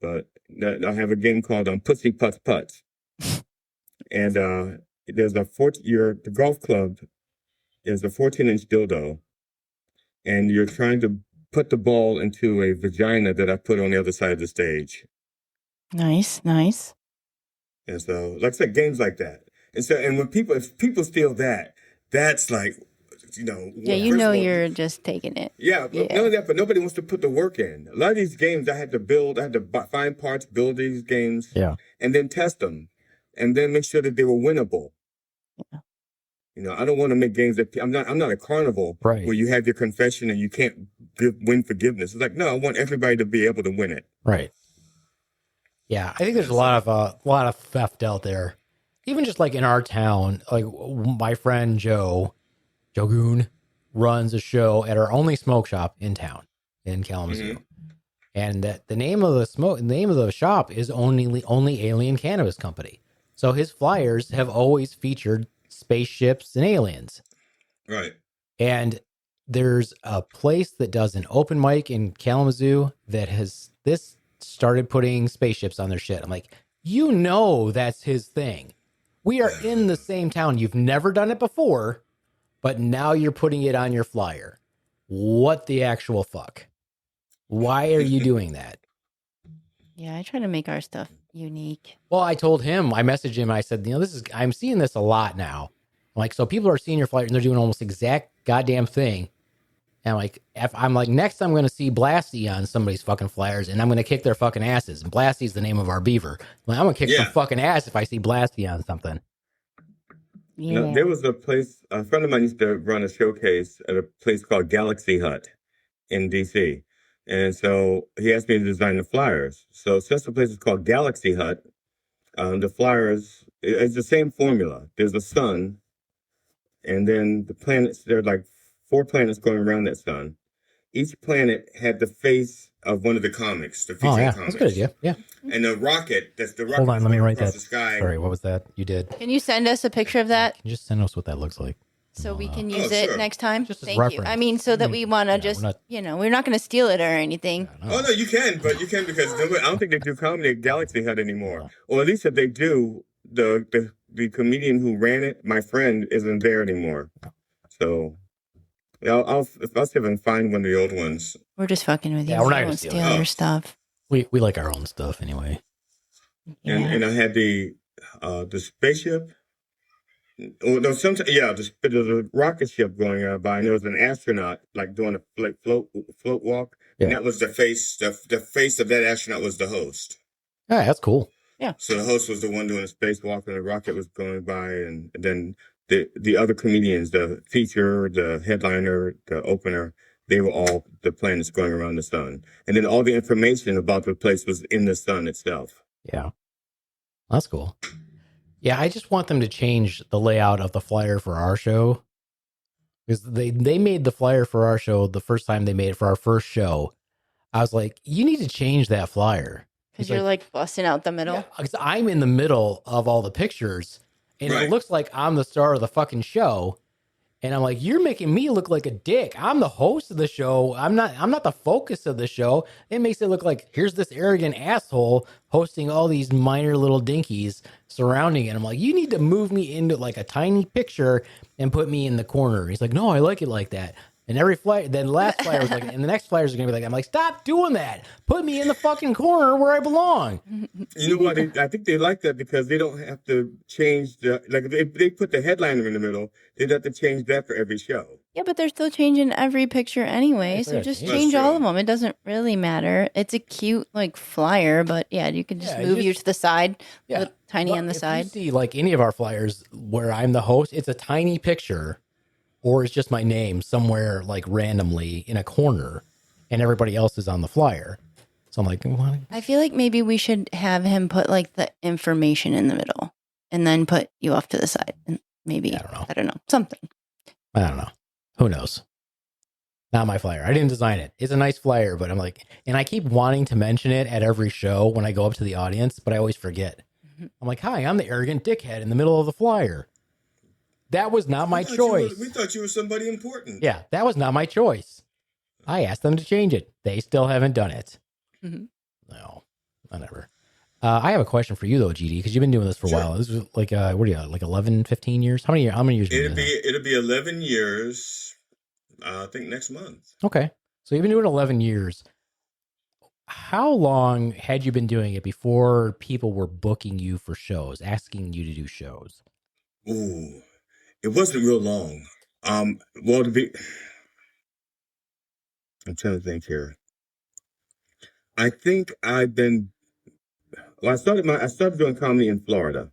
But I have a game called Pussy Putts Putts, and there's the golf club is a 14-inch dildo, and you're trying to put the ball into a vagina that I put on the other side of the stage. Nice. And so, like I said, games like that. And so, and if people steal that, that's like, Yeah, you're just taking it. Yeah, but none of that, but nobody wants to put the work in. A lot of these games I had to find parts, build these games, and then test them, and then make sure that they were winnable. Yeah. I don't want to make games that I'm not a carnival where you have your confession and you can't win forgiveness. It's like, no, I want everybody to be able to win it. Right. Yeah, I think there's a lot of theft out there, even just like in our town. Like my friend Joe Goon runs a show at our only smoke shop in town in Kalamazoo, and the name of the shop is only Alien Cannabis Company. So his flyers have always featured spaceships and aliens. Right. And there's a place that does an open mic in Kalamazoo that has started putting spaceships on their shit. I'm like, that's his thing. We are in the same town. You've never done it before, but now you're putting it on your flyer. What the actual fuck? Why are you doing that? Yeah, I try to make our stuff unique. Well, I told him, I messaged him, I said, I'm seeing this a lot now. Like, so people are seeing your flyer and they're doing almost exact goddamn thing. And I'm like, next I'm going to see Blasty on somebody's fucking flyers and I'm going to kick their fucking asses. And Blasty's the name of our beaver. I'm going to kick some fucking ass if I see Blasty on something. Yeah. There was a place, a friend of mine used to run a showcase at a place called Galaxy Hut in DC. And so he asked me to design the flyers. So since the place is called Galaxy Hut, the flyers, it's the same formula. There's a sun, and then the planets, there are like 4 planets going around that sun. Each planet had the face of one of the comics, the featured comics. That's a good idea. Yeah. And the rocket, Hold on, let me write that. The sky. Sorry, what was that? You did. Can you send us a picture of that? Can you just send us what that looks like? So we can use it next time? Just as Thank you. reference. I mean, so that we want to we're not going to steal it or anything. Oh, no, you can because I don't think they do comedy at Galaxy Hut anymore. Or at least if they do, the comedian who ran it, my friend, isn't there anymore. So I'll see if I can find one of the old ones. We're just fucking with you. Yeah, we're not going gonna to steal your stuff. We like our own stuff anyway. Yeah. And I had the spaceship. Oh, no, sometimes, there's a rocket ship going by, and there was an astronaut doing a float walk, and that was the face. The face of that astronaut was the host. Yeah, that's cool. Yeah. So the host was the one doing a spacewalk, and the rocket was going by, and then the other comedians, the feature, the headliner, the opener, they were all the planets going around the sun, and then all the information about the place was in the sun itself. Yeah, that's cool. Yeah, I just want them to change the layout of the flyer for our show. Because they made the flyer for our show the first time they made it for our first show. I was like, you need to change that flyer. Because you're like busting out the middle. Because I'm in the middle of all the pictures. And it looks like I'm the star of the fucking show. And I'm like, you're making me look like a dick. I'm the host of the show. I'm not the focus of the show. It makes it look like here's this arrogant asshole hosting all these minor little dinkies surrounding it. I'm like, you need to move me into like a tiny picture and put me in the corner. He's like, no, I like it like that. And every flyer, then last flyer was like, and the next flyers are gonna be like, I'm like, stop doing that. Put me in the fucking corner where I belong. You know what? I think they like that because they don't have to change if they put the headliner in the middle, they'd have to change that for every show. Yeah, but they're still changing every picture anyway, so just change all of them. It doesn't really matter. It's a cute like flyer, but yeah, you can just move you to the side, look tiny on the side. You see like any of our flyers where I'm the host, it's a tiny picture. Or it's just my name somewhere like randomly in a corner and everybody else is on the flyer. So I'm like, what? I feel like maybe we should have him put like the information in the middle and then put you off to the side. And maybe, I don't know, something. I don't know. Who knows? Not my flyer. I didn't design it. It's a nice flyer, but I'm like, and I keep wanting to mention it at every show when I go up to the audience, but I always forget. I'm like, hi, I'm the arrogant dickhead in the middle of the flyer. That was not my choice. We thought you were somebody important. Yeah, that was not my choice. I asked them to change it. They still haven't done it. No, whatever. I have a question for you though, GD, because you've been doing this for a while. This was like, what are you, like 11, 15 years? How many years? It'll be 11 years. I think next month. Okay, so you've been doing 11 years. How long had you been doing it before people were booking you for shows, asking you to do shows? Ooh. It wasn't real long. I'm trying to think here. I think I started doing comedy in Florida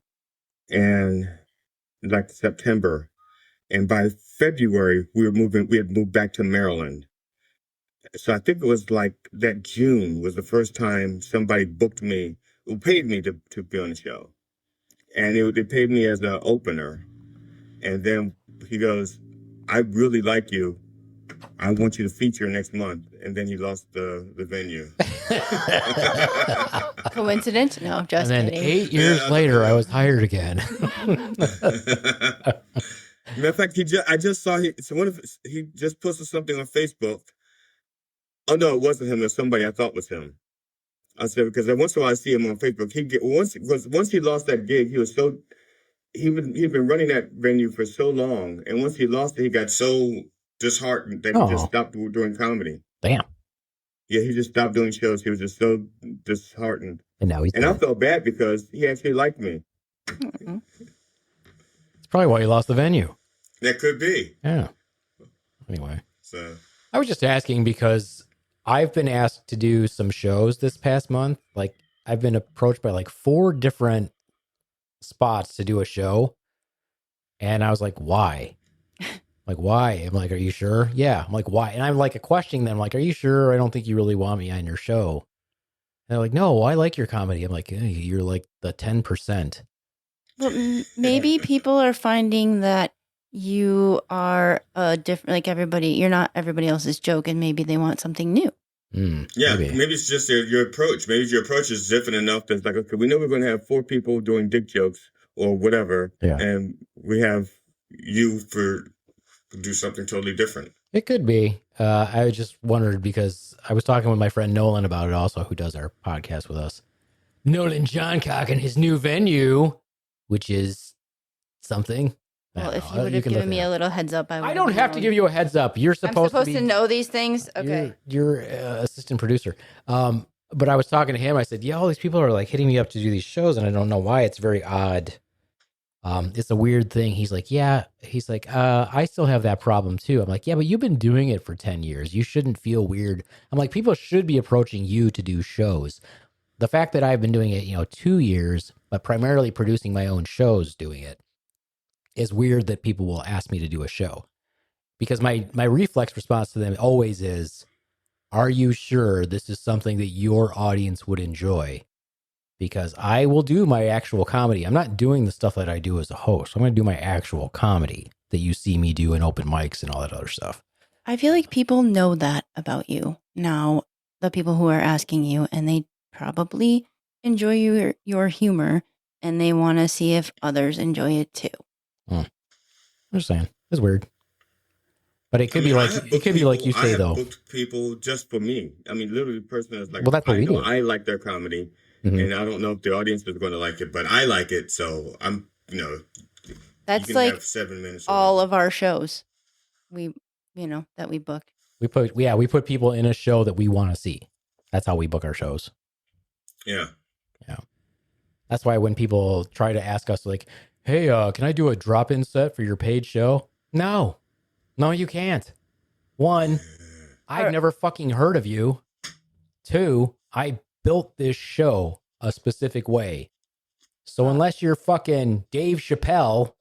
and like September. And by February we had moved back to Maryland. So I think it was like that June was the first time somebody booked me, who paid me to be on the show. And they paid me as an opener. And then he goes, I really like you. I want you to feature next month. And then he lost the venue. Coincidence? No, just kidding. And then 8 years later, I was hired again. Matter of fact, I just saw he just posted something on Facebook. Oh, no, it wasn't him. It was somebody I thought was him. I said, because once in a while I see him on Facebook. Once he lost that gig, he was so... He'd been running that venue for so long, and once he lost it, he got so disheartened that he just stopped doing comedy. Damn. Yeah, he just stopped doing shows. He was just so disheartened. And now he's I felt bad because he actually liked me. It's probably why he lost the venue. That could be. Yeah. Anyway. So I was just asking because I've been asked to do some shows this past month. Like I've been approached by like 4 different spots to do a show, and I was like, why? Like, why? I'm like, are you sure? Yeah. I'm like, why? And I'm like questioning them, like, are you sure? I don't think you really want me on your show. And they're like, no, I like your comedy. I'm like, hey, you're like the 10%. Well, maybe people are finding that you are different, like everybody. You're not everybody else's joke, and maybe they want something new. Yeah, maybe it's just your approach. Maybe your approach is different enough that's like, okay, we know we're going to have 4 people doing dick jokes or whatever, and we have you to do something totally different. It could be. I just wondered because I was talking with my friend Nolan about it also, who does our podcast with us. Nolan Johncock and his new venue, which is something. Well, if you would have given me a little heads up, I don't have to give you a heads up. You're supposed to know these things. Okay. You're assistant producer. But I was talking to him. I said, yeah, all these people are like hitting me up to do these shows, and I don't know why. It's very odd. It's a weird thing. He's like, yeah. He's like, I still have that problem too. I'm like, yeah, but you've been doing it for 10 years. You shouldn't feel weird. I'm like, people should be approaching you to do shows. The fact that I've been doing it, 2 years, but primarily producing my own shows doing it, is weird that people will ask me to do a show, because my reflex response to them always is, are you sure this is something that your audience would enjoy? because I will do my actual comedy. I'm not doing the stuff that I do as a host. I'm going to do my actual comedy that you see me do in open mics and all that other stuff. I feel like people know that about you now, the people who are asking you, and they probably enjoy your humor, and they want to see if others enjoy it too. I'm just saying, it's weird, but it could be like you say though. Booked people just for me. I mean, literally, the person is like, well, that's what we do. I like their comedy, and I don't know if the audience is going to like it, but I like it, so I'm, that's you can like have 7 minutes. All of our shows, that we book. We put people in a show that we want to see. That's how we book our shows. Yeah. That's why when people try to ask us like, hey, can I do a drop-in set for your paid show? No, you can't. 1, I've never fucking heard of you. 2, I built this show a specific way. So unless you're fucking Dave Chappelle.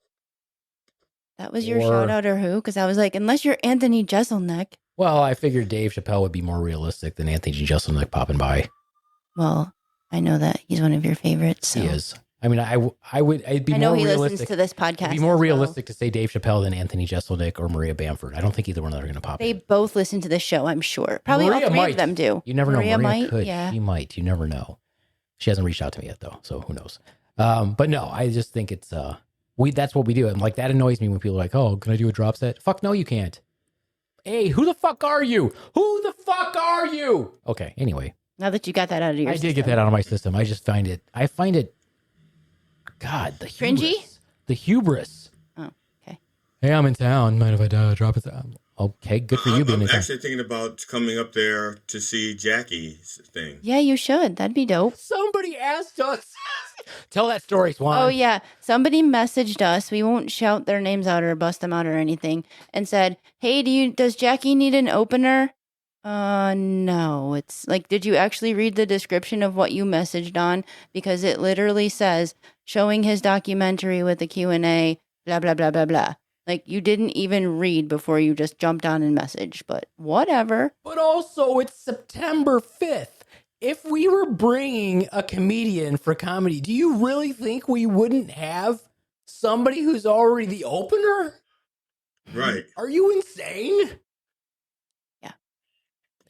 That was your shout out or who? Because I was like, unless you're Anthony Jeselnik. Well, I figured Dave Chappelle would be more realistic than Anthony Jeselnik popping by. Well, I know that he's one of your favorites. So. He is. I mean, I'd be I know more he realistic. Listens to this podcast. It'd be more realistic to say Dave Chappelle than Anthony Jeselnik or Maria Bamford. I don't think either one of them are going to pop They in. both listen to this show, I'm sure. Probably Maria all three might. of them do. You never know. Maria might, could. yeah. She might. You never know. She hasn't reached out to me yet, though, so who knows? But no, I just think it's that's what we do. And like that annoys me when people are like, oh, can I do a drop set? Fuck no, you can't. Hey, who the fuck are you? Who the fuck are you? Okay, anyway. Now that you got that out of your system. I did get that out of my system. I just find it, God, the hubris. Cringy? The hubris. Oh, okay. Hey, I'm in town. Mind if I drop it? Okay, good for you being in town. I'm actually thinking about coming up there to see Jackie's thing. Yeah, you should. That'd be dope. Somebody asked us. Tell that story, Swan. Oh, yeah. Somebody messaged us. We won't shout their names out or bust them out or anything. And said, hey, does Jackie need an opener? No. It's like, did you actually read the description of what you messaged on? Because it literally says, showing his documentary with the Q&A, blah, blah, blah, blah, blah. Like, you didn't even read before you just jumped on and messaged, but whatever. But also, it's September 5th. If we were bringing a comedian for comedy, do you really think we wouldn't have somebody who's already the opener? Right. Are you insane? Yeah.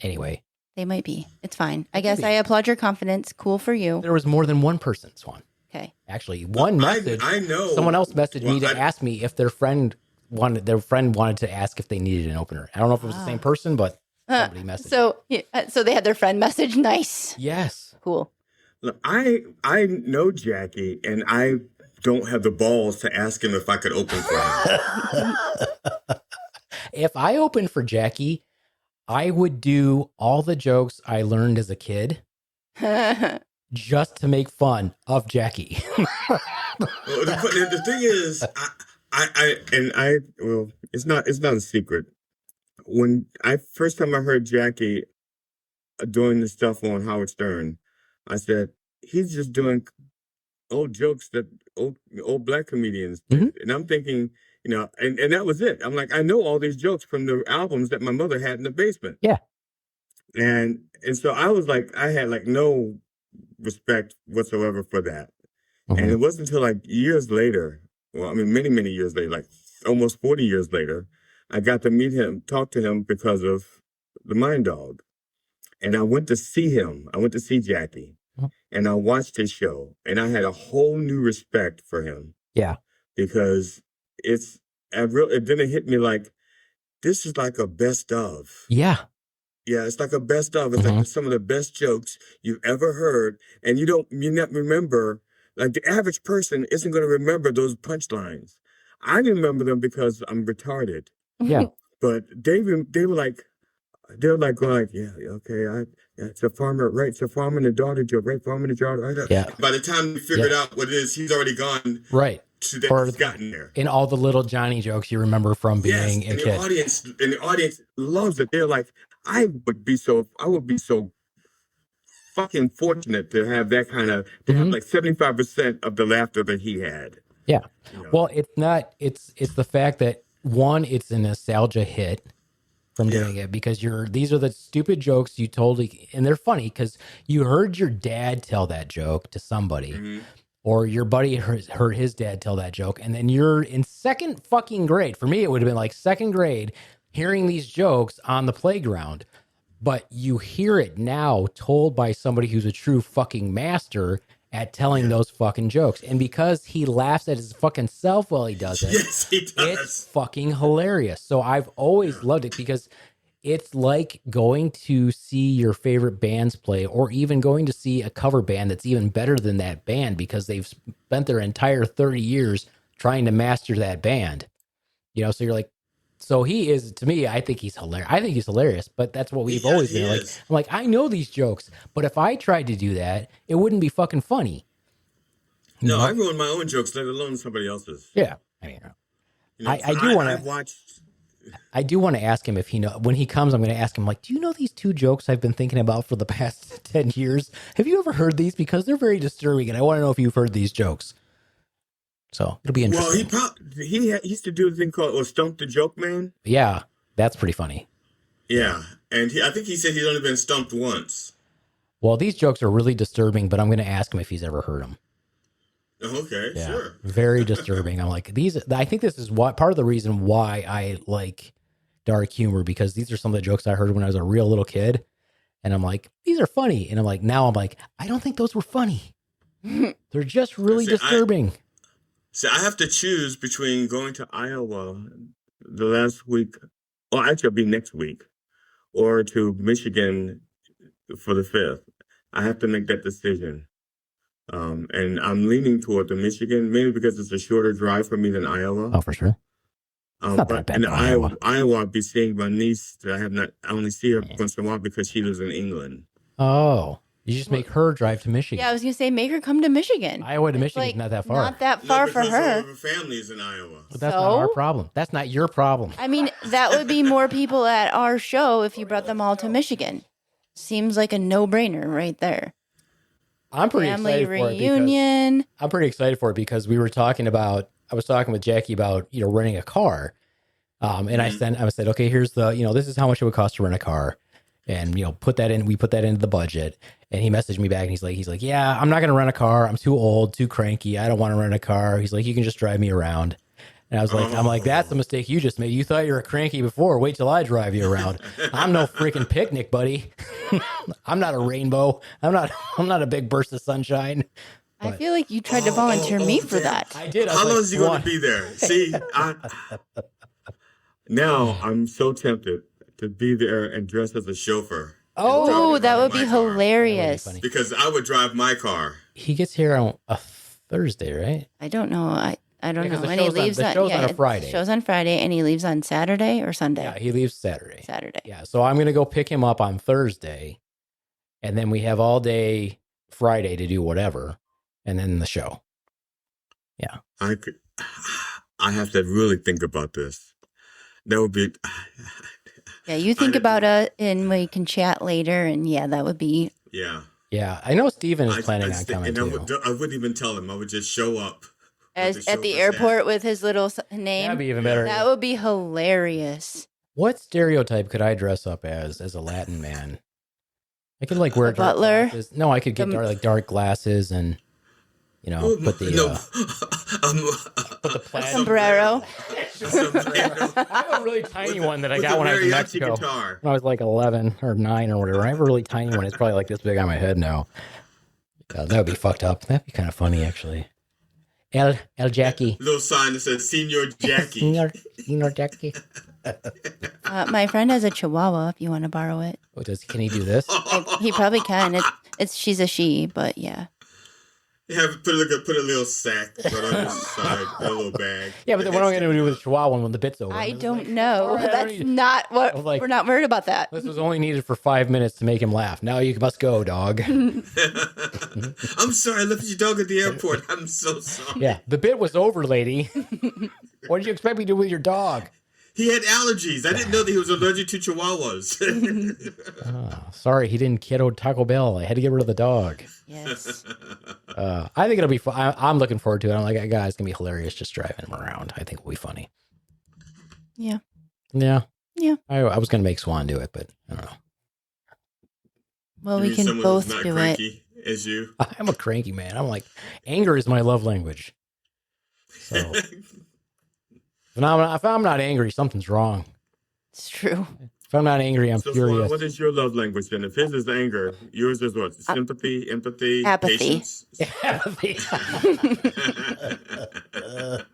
Anyway. They might be. It's fine. I guess I applaud your confidence. Cool for you. There was more than one person, Swan. Okay. Actually, one message. I know. Someone else messaged me to ask me if their friend wanted to ask if they needed an opener. I don't know if it was the same person, but somebody messaged. So they had their friend message. Nice. Yes. Cool. Look, I know Jackie, and I don't have the balls to ask him if I could open for him. If I opened for Jackie, I would do all the jokes I learned as a kid just to make fun of Jackie. Well, the thing is, it's not a secret. When first time I heard Jackie doing the stuff on Howard Stern, I said, he's just doing old jokes that old black comedians did. Mm-hmm. And I'm thinking, and that was it. I'm like, I know all these jokes from the albums that my mother had in the basement. Yeah. And so I was like, I had like no respect whatsoever for that. Mm-hmm. And it wasn't until like years later, well, I mean, many, many years later, like almost 40 years later, I got to meet him, talk to him because of the Minddog. And I went to see him. I went to see Jackie. Mm-hmm. And I watched his show. And I had a whole new respect for him. Yeah. Because then it hit me like, this is like a best of. Yeah. Yeah, it's like a best of. It's like some of the best jokes you've ever heard. And you not remember, like the average person isn't going to remember those punchlines. I remember them because I'm retarded. Yeah. But they were like going like, yeah, okay, it's a farmer, right? It's a farmer and a daughter joke, right? Farmer and a daughter. Right? Yeah. By the time we figured out what it is, he's already gone. Right. He's gotten there. In all the little Johnny jokes you remember from being a kid. The audience loves it. They're like, I would be so fucking fortunate to have that kind of, to have like 75% of the laughter that he had. Yeah. Well, it's the fact that one, it's a nostalgia hit from doing it because these are the stupid jokes you told, and they're funny because you heard your dad tell that joke to somebody, or your buddy heard his dad tell that joke, and then you're in second fucking grade. For me, it would have been like second grade, hearing these jokes on the playground, but you hear it now told by somebody who's a true fucking master at telling those fucking jokes. And because he laughs at his fucking self while he does it, Yes, he does. It's fucking hilarious. So I've always loved it because it's like going to see your favorite bands play, or even going to see a cover band that's even better than that band because they've spent their entire 30 years trying to master that band. You know, so you're like, so he is, to me, I think he's hilarious. I think he's hilarious, but that's what we've always been like. I'm like, I know these jokes, but if I tried to do that, it wouldn't be fucking funny. No, I ruin my own jokes, let alone somebody else's. Yeah. I mean, You know, I do want to. watched. I do want to ask him if he know when he comes. I'm going to ask him, like, do you know these two jokes I've been thinking about for the past 10 years? Have you ever heard these? Because they're very disturbing, and I want to know if you've heard these jokes. So it'll be interesting. Well, he used to do a thing called Stump the Joke Man. Yeah, that's pretty funny. Yeah, and I think he said he's only been stumped once. Well, these jokes are really disturbing, but I'm going to ask him if he's ever heard them. Okay, Yeah, sure. very disturbing. I'm like, I think this is part of the reason why I like dark humor, because these are some of the jokes I heard when I was a real little kid. And I'm like, these are funny. And I'm like, I don't think those were funny. They're just really disturbing. I have to choose between going to Iowa the last week, or actually it'll be next week, or to Michigan for the 5th. I have to make that decision. And I'm leaning toward the Michigan, maybe because it's a shorter drive for me than Iowa. Oh, for sure. Not that bad. In Iowa, I'll be seeing my niece that I only see her once in a while because she lives in England. Oh, you just make her drive to Michigan. Yeah, I was going to say, make her come to Michigan. Iowa to Michigan is not that far. Not that far for her. All of her family is in Iowa. But that's not our problem. That's not your problem. I mean, that would be more people at our show if you brought them all to Michigan. Seems like a no-brainer right there. I'm pretty Family excited reunion. for it. I'm pretty excited for it because I was talking with Jackie about, renting a car. And I said, okay, here's this is how much it would cost to rent a car. And, we put that into the budget. And he messaged me back and he's like, yeah, I'm not going to rent a car. I'm too old, too cranky. I don't want to rent a car. He's like, you can just drive me around. And I was like, I'm like, that's the mistake you just made. You thought you were cranky before. Wait till I drive you around. I'm no freaking picnic, buddy. I'm not a rainbow. I'm not a big burst of sunshine. I feel like you tried to volunteer me for that. I did. How long is he going to be there? See, now I'm so tempted to be there and dress as a chauffeur. Oh, that would be hilarious. That would be funny. Because I would drive my car. He gets here on a Thursday, right? I don't know. I don't know. And he leaves on a Friday. Show's on Friday, and he leaves on Saturday or Sunday. Yeah, he leaves Saturday. Saturday. Yeah, so I'm going to go pick him up on Thursday, and then we have all day Friday to do whatever, and then the show. Yeah. I have to really think about this. That would be... Yeah, you think about it, and we can chat later, and that would be... Yeah. Yeah, I know Steven is planning on coming, too. I wouldn't even tell him. I would just show up. At the airport with his little name. That'd be even better. That would be hilarious. What stereotype could I dress up as a Latin man? I could wear a butler. Glasses. No, I could get dark glasses and put the put the plaid sombrero. I have a really tiny one that I got when I was in Mexico. Guitar. When I was 11 or 9 or whatever. I have a really tiny one. It's probably this big on my head now. That would be fucked up. That'd be kind of funny, actually. El Jackie. Little sign that says Senor Jackie. Senor Jackie. My friend has a Chihuahua. If you want to borrow it, can he do this? He probably can. She's a she, but yeah. Put a little sack right on the side, a little bag. Yeah, but then what am I going to do with the Chihuahua when the bit's over? I don't know. That's not what we're not worried about that. This was only needed for 5 minutes to make him laugh. Now you must go, dog. I'm sorry, I left your dog at the airport. I'm so sorry. Yeah, the bit was over, lady. What did you expect me to do with your dog? He had allergies. I didn't know that he was allergic to Chihuahuas. Sorry, he didn't kiddo Taco Bell. I had to get rid of the dog. Yes. I think it'll be fun. I'm looking forward to it. I'm like, guys, it's going to be hilarious just driving him around. I think it'll be funny. Yeah. Yeah. Yeah. I was going to make Swan do it, but I don't know. Well, we can both do it. As you. I'm a cranky man. I'm like, anger is my love language. So if I'm not angry, something's wrong. It's true. If I'm not angry, I'm So furious. Swan, what is your love language then? If his is anger, yours is what? Sympathy, empathy, apathy. Patience? Apathy. That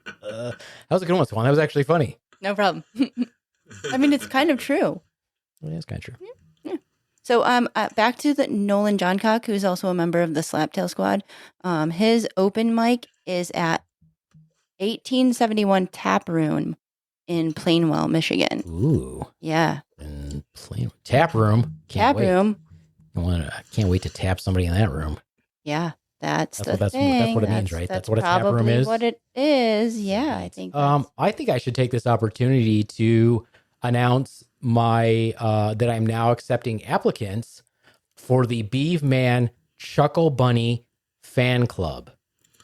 was a good one, Swan. That was actually funny. No problem. I mean, it's kind of true. It is kind of true. Yeah. So, back to the Nolan Johncock, who's also a member of the Slaptail Squad. His open mic is at 1871 Tap Room in Plainwell, Michigan. Ooh. Yeah. And tap room. Tap room. I can't wait to tap somebody in that room. Yeah. That's the that's thing. what it means, right? That's what a tap room is. What it is. Yeah, I think. I think I should take this opportunity to announce my that I'm now accepting applicants for the Beaveman Chuckle Bunny fan club.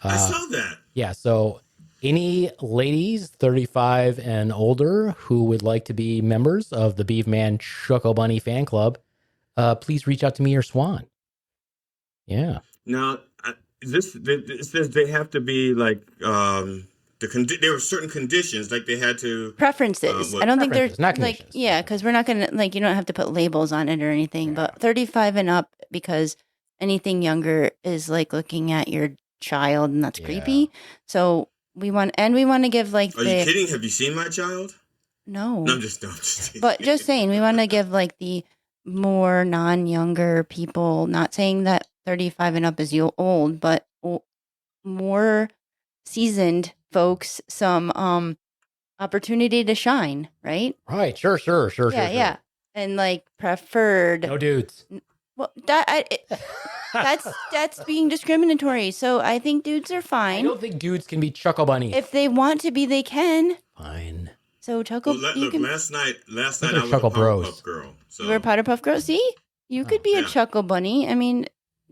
I saw that. Yeah, so any ladies 35 and older who would like to be members of the Beaveman Chuckle Bunny fan club, please reach out to me or Swan. Yeah. Now, it says they have to be like there were certain conditions, like they had to Preferences. I don't think there's not like conditions. Yeah, because we're not gonna you don't have to put labels on it or anything. Yeah. But 35 and up, because anything younger is like looking at your child, and that's creepy. So we want to give like. Are you kidding? Have you seen my child? No. I'm just. But just saying, we want to give like the more non-younger people. Not saying that 35 and up is old, but more seasoned folks some opportunity to shine, right? Right. Sure. Yeah. And like preferred. No dudes. Well, that's being discriminatory. So I think dudes are fine. I don't think dudes can be Chuckle Bunnies. If they want to be, they can. Fine. So Chuckle. Well, look, last night I was a Chuckle Powerpuff Girl. So. You were a Powerpuff Girl. See, you could be a Chuckle Bunny. I mean,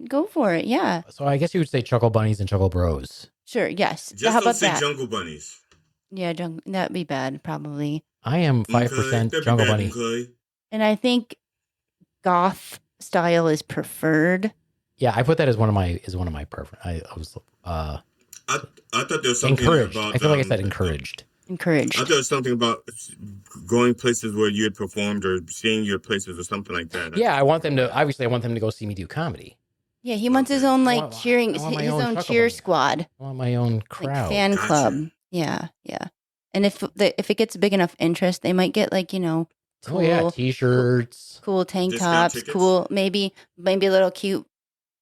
go for it. Yeah. So I guess you would say Chuckle Bunnies and Chuckle Bros. Sure. Yes. Just how about don't say that? Jungle Bunnies. Yeah, that'd be bad. Probably. I am 5% Jungle Bunny. And I think goth style is preferred. Yeah, I put that as one of my preference. I thought there was something encouraged. about. I feel like I said encouraged. Encouraged. I thought there was something about going places where you had performed or seeing your places or something like that. Yeah, I want them to go see me do comedy. Yeah, he wants his own like cheering, his own cheer squad. I want my own crowd, like fan club. Yeah. And if it gets big enough interest, they might get like cool, t-shirts, cool tank tops, cool maybe little cute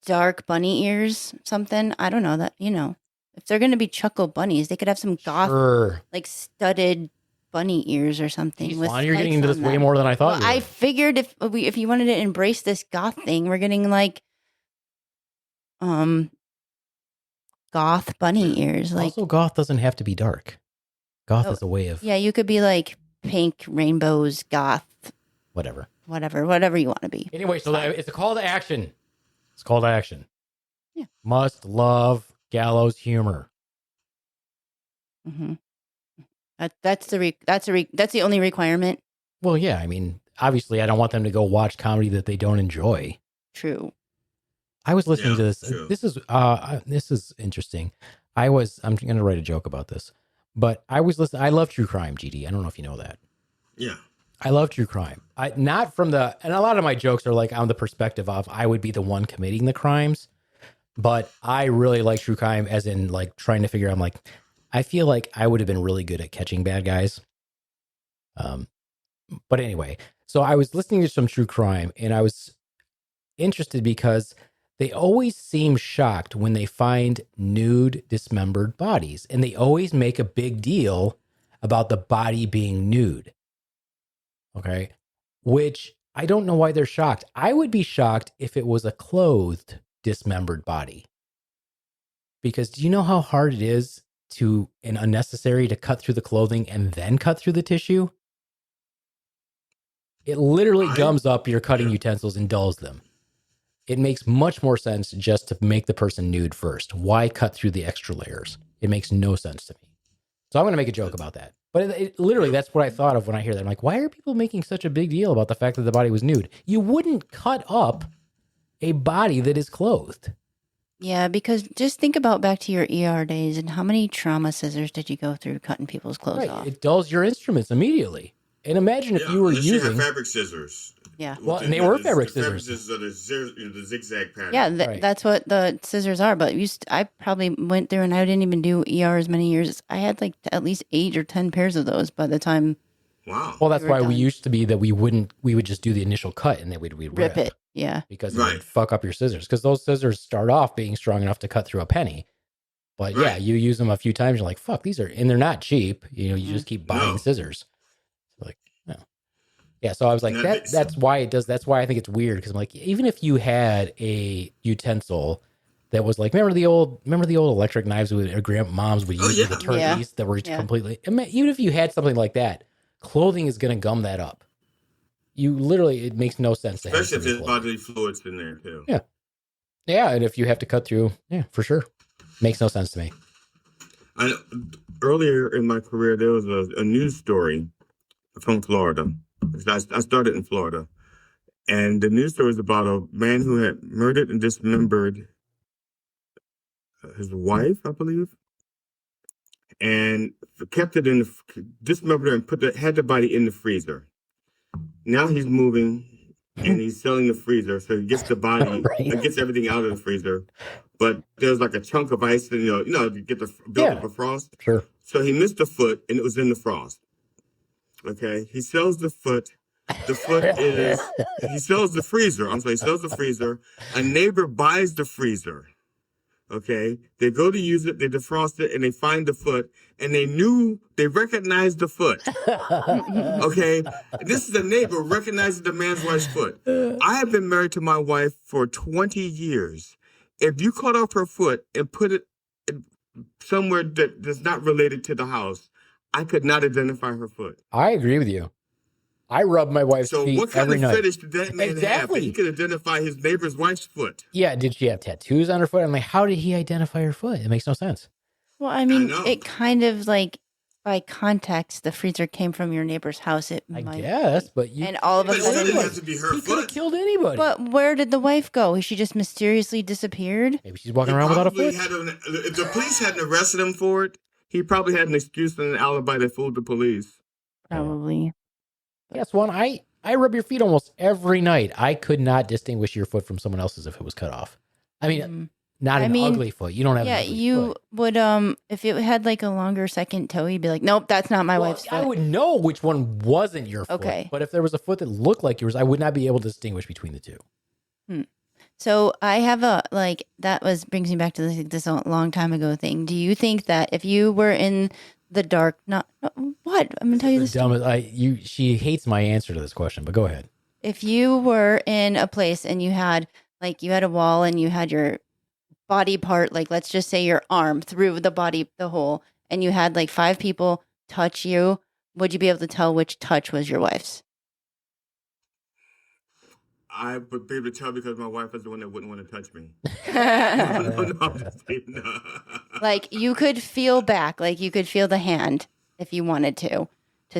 dark bunny ears, something. I don't know that if they're gonna be Chuckle Bunnies, they could have some goth like studded bunny ears or something. Jeez, you're getting into this way more than I thought. I figured if you wanted to embrace this goth thing, we're getting like goth bunny ears. Like also, goth doesn't have to be dark. Goth is a way of you could be like pink rainbows goth. Whatever you want to be. Anyway, so it's a call to action. It's a call to action. Yeah. Must love gallows humor. Mm-hmm. That's the only requirement. Well, yeah. I mean, obviously, I don't want them to go watch comedy that they don't enjoy. True. I was listening to this. True. This is interesting. I'm going to write a joke about this, but I was listening. I love true crime, GD. I don't know if you know that. Yeah. I love true crime. And a lot of my jokes are like on the perspective of I would be the one committing the crimes, but I really like true crime as in like trying to figure out, I'm like, I feel like I would have been really good at catching bad guys. But anyway, so I was listening to some true crime and I was interested because they always seem shocked when they find nude, dismembered bodies, and they always make a big deal about the body being nude. Okay. Which I don't know why they're shocked. I would be shocked if it was a clothed, dismembered body. Because do you know how hard it is and unnecessary to cut through the clothing and then cut through the tissue? It literally gums up your cutting utensils and dulls them. It makes much more sense just to make the person nude first. Why cut through the extra layers? It makes no sense to me. So I'm going to make a joke about that. But literally, that's what I thought of when I hear that. I'm like, why are people making such a big deal about the fact that the body was nude? You wouldn't cut up a body that is clothed. Yeah, because just think about back to your ER days and how many trauma scissors did you go through cutting people's clothes off? It dulls your instruments immediately. And imagine if you were using fabric scissors. Yeah. Well, and they were fabric scissors. Fabric scissors are the zigzag pattern. Yeah, that's what the scissors are. But I probably went through and I didn't even do ER as many years. I had like at least 8 or 10 pairs of those by the time. Wow. Well, that's why we used to be that we would just do the initial cut and then we'd rip it. Yeah. Because it would fuck up your scissors. Because those scissors start off being strong enough to cut through a penny. But yeah, you use them a few times, you're like, fuck, and they're not cheap. You just keep buying scissors. Like, no. Yeah, so I was like, that's why it does. That's why I think it's weird. Because I'm like, even if you had a utensil that was like, remember the old electric knives grandmoms would use for the turkeys that were completely, even if you had something like that, clothing is going to gum that up. You literally, it makes no sense. Especially if there's bodily fluids in there too. Yeah. Yeah, and if you have to cut through, for sure. Makes no sense to me. Earlier in my career, there was a news story from Florida. I started in Florida. And the news story was about a man who had murdered and dismembered his wife, I believe. And kept it dismembered her and had the body in the freezer. Now he's moving and he's selling the freezer. So he gets the body, gets everything out of the freezer. But there's like a chunk of ice, and you get the build up of frost. Sure. So he missed the foot, and it was in the frost. Okay, he sells the foot. The foot is he sells the freezer. He sells the freezer. A neighbor buys the freezer. Okay, they go to use it, they defrost it, and they find the foot, and they recognized the foot. Okay, this is a neighbor recognizing the man's wife's foot. I have been married to my wife for 20 years. If you cut off her foot and put it somewhere that's not related to the house, I could not identify her foot. I agree with you. I rub my wife's feet every night. So what kind of fetish did that man have? He could identify his neighbor's wife's foot. Yeah, did she have tattoos on her foot? I'm like, how did he identify her foot? It makes no sense. Well, I mean, it kind of like, by context, the freezer came from your neighbor's house. I guess, but and all of a sudden, it has to be her he foot. could have killed anybody. But where did the wife go? She just mysteriously disappeared? Maybe she's walking around without a foot. If the police hadn't arrested him for it, he probably had an excuse and an alibi that fooled the police. Probably. Yeah, Swan, I rub your feet almost every night. I could not distinguish your foot from someone else's if it was cut off. I mean, not an ugly foot. You don't have an ugly foot. Yeah, you would, if it had like a longer second toe, you'd be like, nope, that's not my wife's foot. I would know which one wasn't your foot. Okay. But if there was a foot that looked like yours, I would not be able to distinguish between the two. So I have brings me back to this long time ago thing. Do you think that if you were in the dark, what? I'm going to tell you this. She hates my answer to this question, but go ahead. If you were in a place and you had a wall and you had your body part, like let's just say your arm through the hole, and you had like 5 people touch you, would you be able to tell which touch was your wife's? I would be able to tell because my wife is the one that wouldn't want to touch me. No. Like you could feel back, like you could feel the hand if you wanted to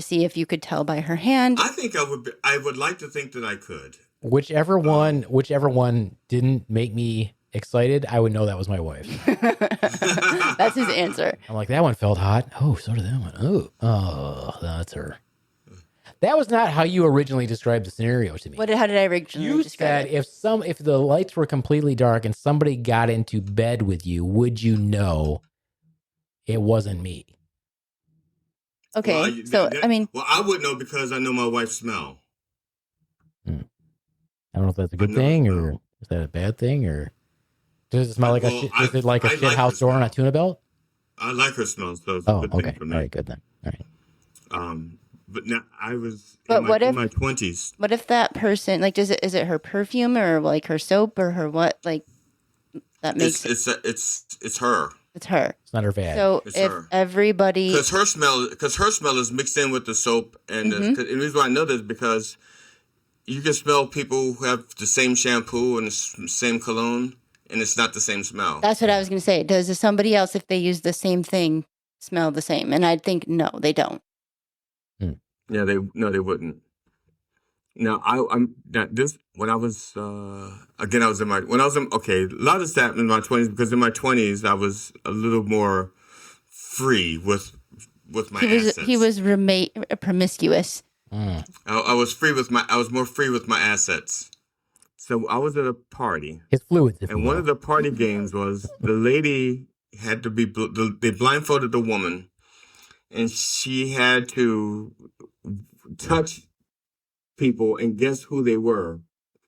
see if you could tell by her hand. I think I would like to think that I could. Whichever one didn't make me excited, I would know that was my wife. That's his answer. I'm like, that one felt hot. Oh, so did that one. Oh, that's her. That was not how you originally described the scenario to me. How did I originally describe it? You said if the lights were completely dark and somebody got into bed with you, would you know it wasn't me? Okay, I would know because I know my wife's smell. I don't know if that's a good thing or is that a bad thing, or does it smell like is it like a shit house door on a tuna belt? I like her smell, so it's a good thing for me. All right, good then. All right. But now I was in my 20s. What if that person, like, is it her perfume or like her soap or her what? Like that makes it's her. It's her. It's not her bad. So it's if her. everybody, because her smell is mixed in with the soap, and the reason why I know this is because you can smell people who have the same shampoo and the same cologne, and it's not the same smell. That's what I was going to say. Does somebody else, if they use the same thing, smell the same? And I'd think no, they don't. Yeah, they wouldn't. Now I'm not this when I was again I was in my when I was in okay, a lot of stuff happened in my 20s because in my 20s I was a little more free with my assets. He was promiscuous. I was more free with my assets. So I was at a party. His fluids. And one of the party games was the lady had to be they blindfolded the woman and she had to touch people and guess who they were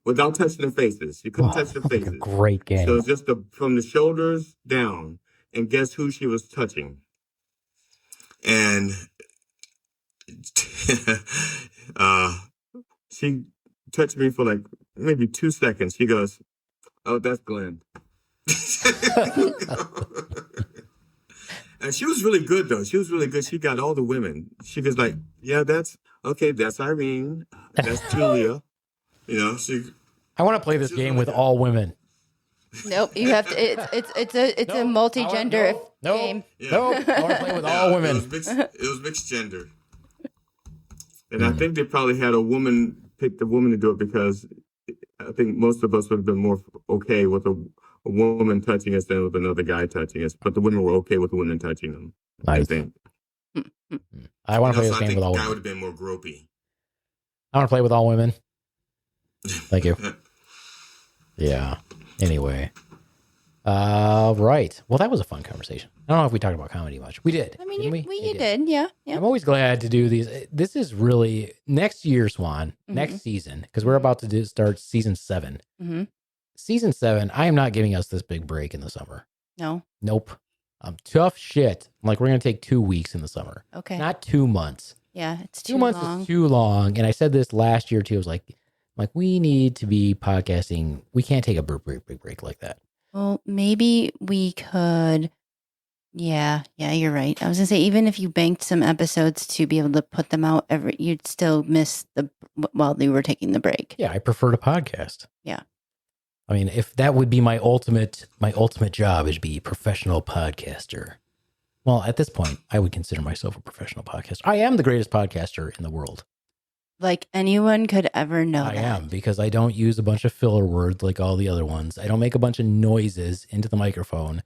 without touching their faces. You couldn't touch their faces. Like a great game. So it's just from the shoulders down and guess who she was touching. And she touched me for like maybe 2 seconds. She goes, "Oh, that's Glenn." And she was really good though. She was really good. She got all the women. She was like, "Yeah, that's Irene. That's Julia." You know, I want to play this game with all women. Nope, you have to. It's a multi-gender game. Yeah. Nope, I want to play with all women. It was mixed gender. And I think they probably had picked a woman to do it because I think most of us would have been more okay with a woman touching us than with another guy touching us. But the women were okay with the women touching them. Nice. I think. I want to play this I game think with all the guy women. would have been more gropey. I want to play with all women. Thank you. Yeah. Anyway. Right. Well, that was a fun conversation. I don't know if we talked about comedy much. We did. I mean, you did. Yeah. I'm always glad to do these. This is really next year, Swan, next season, because we're about to start season 7. Mm-hmm. Season 7, I am not giving us this big break in the summer. No. Nope. Tough shit. Like, we're going to take 2 weeks in the summer. Okay. Not 2 months. Yeah, it's 2 months is too long. And I said this last year, too. I was like, we need to be podcasting. We can't take a big break like that. Well, maybe we could. Yeah, you're right. I was going to say, even if you banked some episodes to be able to put them out you'd still miss while they were taking the break. Yeah, I prefer to podcast. Yeah. I mean, if that would be my ultimate job is be professional podcaster. Well, at this point, I would consider myself a professional podcaster. I am the greatest podcaster in the world. Like anyone could ever know I that. am, because I don't use a bunch of filler words like all the other ones. I don't make a bunch of noises into the microphone.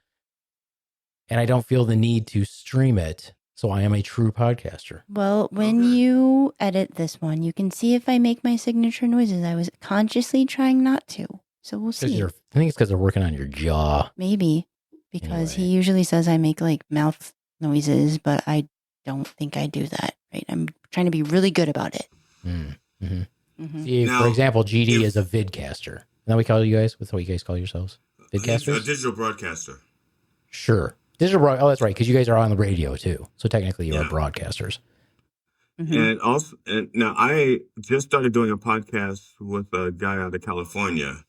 And I don't feel the need to stream it. So I am a true podcaster. Well, when you edit this one, you can see if I make my signature noises. I was consciously trying not to. So we'll see. I think it's because they're working on your jaw. Maybe. Because he usually says I make like mouth noises, but I don't think I do that. Right? I'm trying to be really good about it. Mm-hmm. Mm-hmm. See, Now, for example, GD is a vidcaster. Is that what we call you guys? What's what you guys call yourselves? Vidcasters? A digital broadcaster. Sure. Oh, that's right, because you guys are on the radio too. So technically you are broadcasters. Mm-hmm. And now I just started doing a podcast with a guy out of California.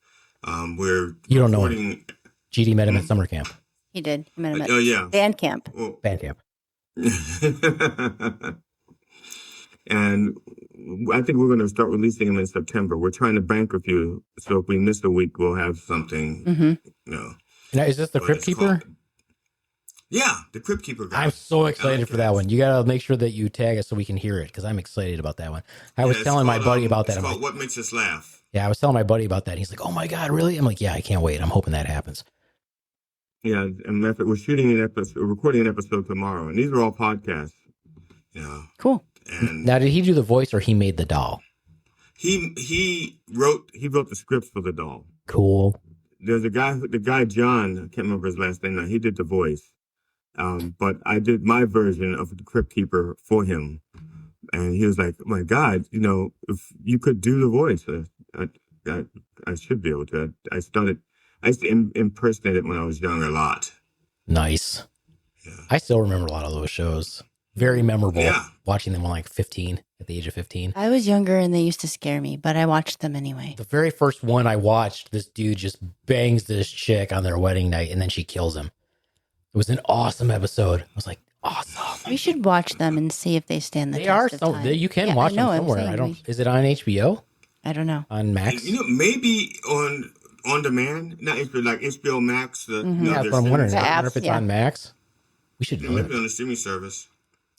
We're You don't know him. GD met him at summer camp. He did. He met him at band camp. Well, Band camp. and I think we're going to start releasing them in September. We're trying to bank a few, so if we miss a week, we'll have something. Mm-hmm. Now, is this the Crypt Keeper? Yeah, the Crypt Keeper guy. I'm so excited for that one. You got to make sure that you tag us so we can hear it, because I'm excited about that one. I was telling my buddy about that. It's called What Makes Us Laugh. Yeah, I was telling my buddy about that. He's like, "Oh my God, really?" I'm like, "Yeah, I can't wait. I'm hoping that happens." Yeah, and we're recording an episode tomorrow, and these are all podcasts. Yeah, cool. And now, did he do the voice or he made the doll? He wrote the scripts for the doll. Cool. There's the guy John. I can't remember his last name now. He did the voice, but I did my version of the Crypt Keeper for him, and he was like, "Oh my God, if you could do the voice, I should be able to." I used to impersonate it when I was young a lot. Nice. Yeah. I still remember a lot of those shows. Very memorable. Yeah. Watching them when like 15, at the age of 15. I was younger and they used to scare me, but I watched them anyway. The very first one I watched, this dude just bangs this chick on their wedding night and then she kills him. It was an awesome episode. I was like, awesome. We should watch them and see if they stand the test of time. You can watch them somewhere. Is it on HBO? I don't know. On Max? Maybe on demand, not HBO, like HBO Max. Yeah, that's what I'm wondering. I wonder if it's on Max. We should do maybe it. on the streaming service.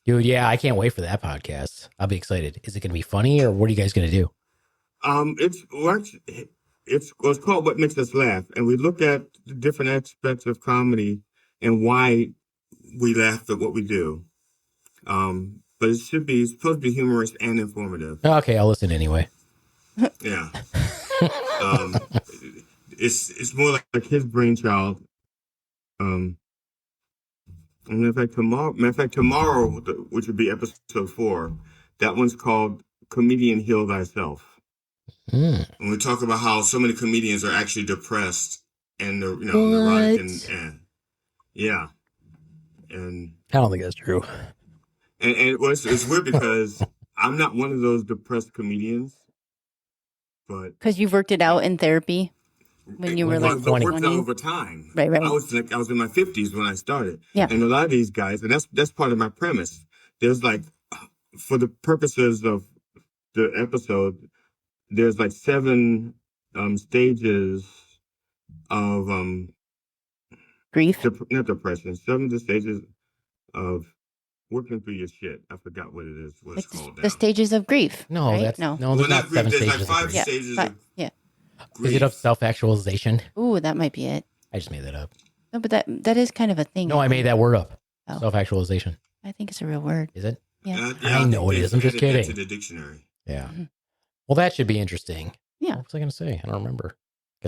Dude, yeah, I can't wait for that podcast. I'll be excited. Is it going to be funny, or what are you guys going to do? It's called What Makes Us Laugh, and we look at the different aspects of comedy and why we laugh at what we do. But it's supposed to be humorous and informative. Okay, I'll listen anyway. Yeah. It's more like his brainchild. And in fact, tomorrow, which would be episode 4, that one's called Comedian Heal Thyself. And we talk about how so many comedians are actually depressed and they're, neurotic and yeah. And I don't think that's true. And it's weird because I'm not one of those depressed comedians, but because you've worked it out in therapy when you were like 20. Worked out over time. Right. I was in my 50s when I started. Yeah. And a lot of these guys, and that's part of my premise. There's like, for the purposes of the episode, there's like 7 stages of grief. Not depression. 7 of the stages of working through your shit. I forgot what it is. What it's called. The stages of grief. No, right? that's no. There's not 7 stages. There's like 5 of stages. Yeah. Is it of self-actualization? Ooh, that might be it. I just made that up. No, but that is kind of a thing. No, I made that word up. Oh. Self-actualization. I think it's a real word. Is it? Yeah. I know it is. I'm just kidding. To the dictionary. Yeah. Mm-hmm. Well, that should be interesting. Yeah. What was I going to say? I don't remember.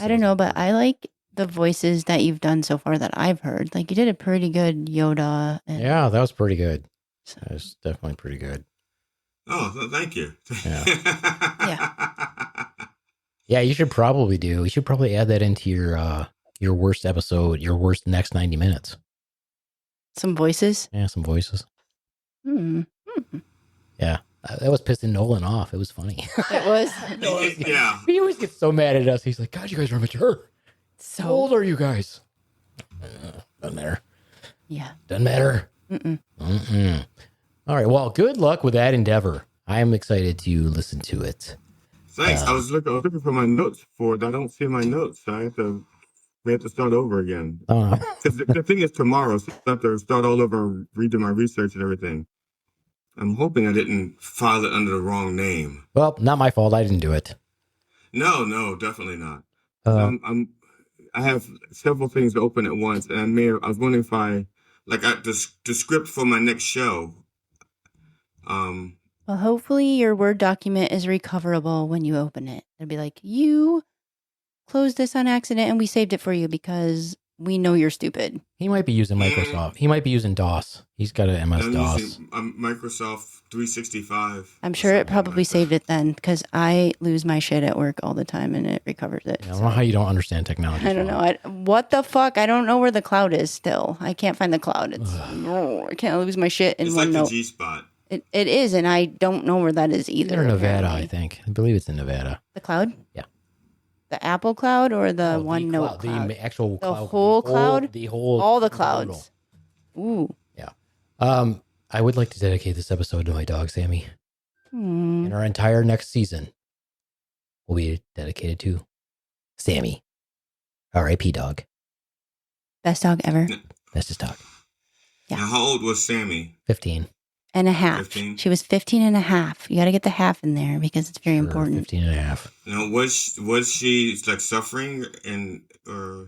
I don't know, but I like the voices that you've done so far that I've heard. Like you did a pretty good Yoda. Yeah, that was pretty good. That was definitely pretty good. Oh, thank you. Yeah. Yeah. Yeah, you should probably add that into your worst episode, your worst next 90 minutes. Some voices. Yeah, some voices. Yeah, that was pissing Nolan off. It was funny. It was. Yeah. He always gets so mad at us. He's like, God, you guys are mature. So How old are you guys? Doesn't matter. Yeah. Doesn't matter. Mm-mm. All right. Well, good luck with that endeavor. I am excited to listen to it. Thanks. I was looking for my notes for it. I don't see my notes. We have to start over again. Because the thing is tomorrow, so I have to start all over, redo my research and everything. I'm hoping I didn't file it under the wrong name. Well, not my fault. I didn't do it. No, definitely not. I have several things open at once, and I was wondering if the script for my next show. Well, hopefully your Word document is recoverable when you open it. It'll be like, you closed this on accident and we saved it for you because we know you're stupid. He might be using Microsoft. He might be using DOS. He's got an MS-DOS. Using Microsoft 365. I'm sure it probably saved it then because I lose my shit at work all the time and it recovers it. I don't know how you don't understand technology. I don't know. What the fuck? I don't know where the cloud is still. I can't find the cloud. I can't lose my shit in it's one like note. The G-spot. It is, and I don't know where that is either. They're in Nevada, apparently. I think. I believe it's in Nevada. The cloud? Yeah. The Apple cloud or the OneNote cloud? The actual the cloud. Whole cloud? All the clouds. Ooh. Yeah. I would like to dedicate this episode to my dog, Sammy. And our entire next season will be dedicated to Sammy. R.I.P. dog. Best dog ever. Bestest dog. Yeah. Now, how old was Sammy? 15. And a half. 15? She was 15 and a half. You got to get the half in there because it's very important. 15 and a half. Now, was she like suffering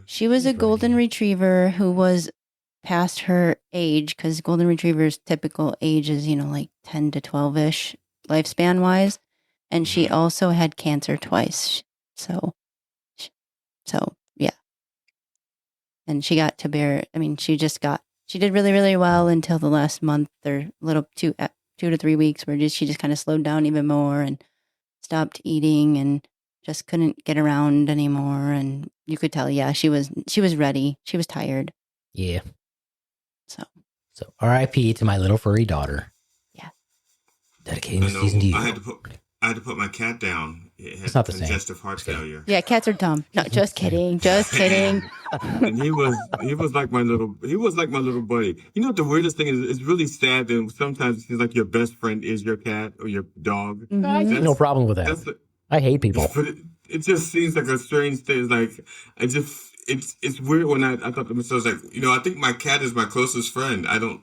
She was a golden retriever who was past her age because golden retrievers' typical age is, like 10 to 12-ish lifespan wise. And she also had cancer twice. So yeah. And she got to bear, she did really, really well until the last month or little 2 to 3 weeks where she just kind of slowed down even more and stopped eating and just couldn't get around anymore. And you could tell, she was ready. She was tired. Yeah. So R.I.P. to my little furry daughter. Yeah. Dedicating this season to you. I had to put my cat down. It had It's not the same. congestive heart failure. Yeah, cats are dumb. No, just kidding. Just kidding. And he was like my little buddy. You know what the weirdest thing is? It's really sad that sometimes it seems like your best friend is your cat or your dog. Mm-hmm. I see no problem with that. I hate people. But it just seems like a strange thing. It's weird when I thought to myself, like, I think my cat is my closest friend. I don't,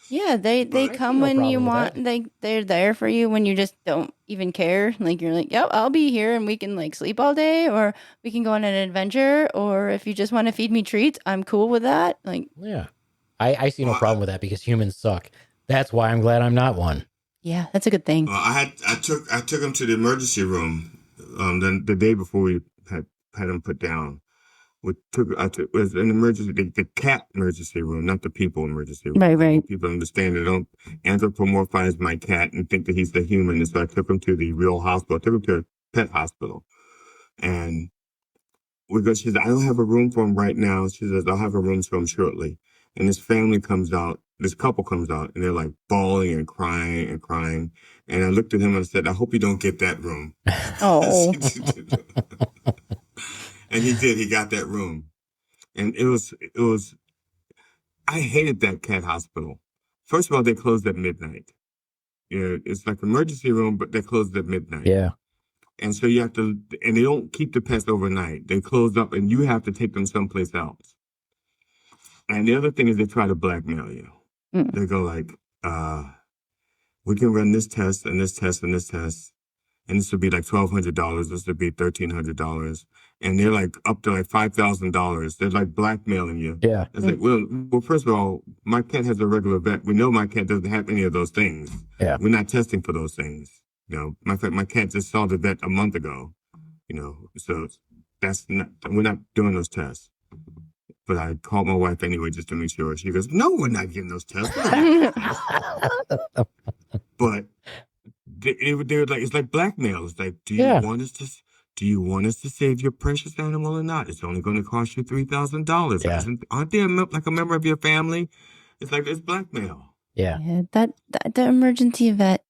Yeah, they come when you want. They're there for you when you just don't even care. Like you're like, yep, I'll be here, and we can like sleep all day, or we can go on an adventure, or if you just want to feed me treats, I'm cool with that. Like, yeah, I see no problem with that because humans suck. That's why I'm glad I'm not one. Yeah, that's a good thing. I took him to the emergency room the day before we had him put down. It was an emergency, the cat emergency room, not the people emergency room. Right. People understand they don't anthropomorphize my cat and think that he's the human. And so I took him to the real hospital. I took him to a pet hospital. And she said, I don't have a room for him right now. She says, I'll have a room for him shortly. And this couple comes out, and they're like bawling and crying and crying. And I looked at him and I said, I hope you don't get that room. Oh. And he did. He got that room. And it was, I hated that cat hospital. First of all, they closed at midnight. Yeah, it's like an emergency room, but they closed at midnight. Yeah. And so you have to, and they don't keep the pets overnight. They close up and you have to take them someplace else. And the other thing is they try to blackmail you. They go like, we can run this test and this test and this test. And this would be like $1,200. This would be $1,300. And they're like up to like $5,000. They're like blackmailing you. Yeah. It's like, well, first of all, my cat has a regular vet. We know my cat doesn't have any of those things. Yeah. We're not testing for those things. My cat just saw the vet a month ago. So we're not doing those tests. But I called my wife anyway just to make sure. She goes, no, we're not getting those tests. But they were like, it's like blackmail. It's like, do you want us to save your precious animal or not? It's only going to cost you $3,000. Yeah. Aren't they like a member of your family? It's like, it's blackmail. Yeah. That the emergency vet.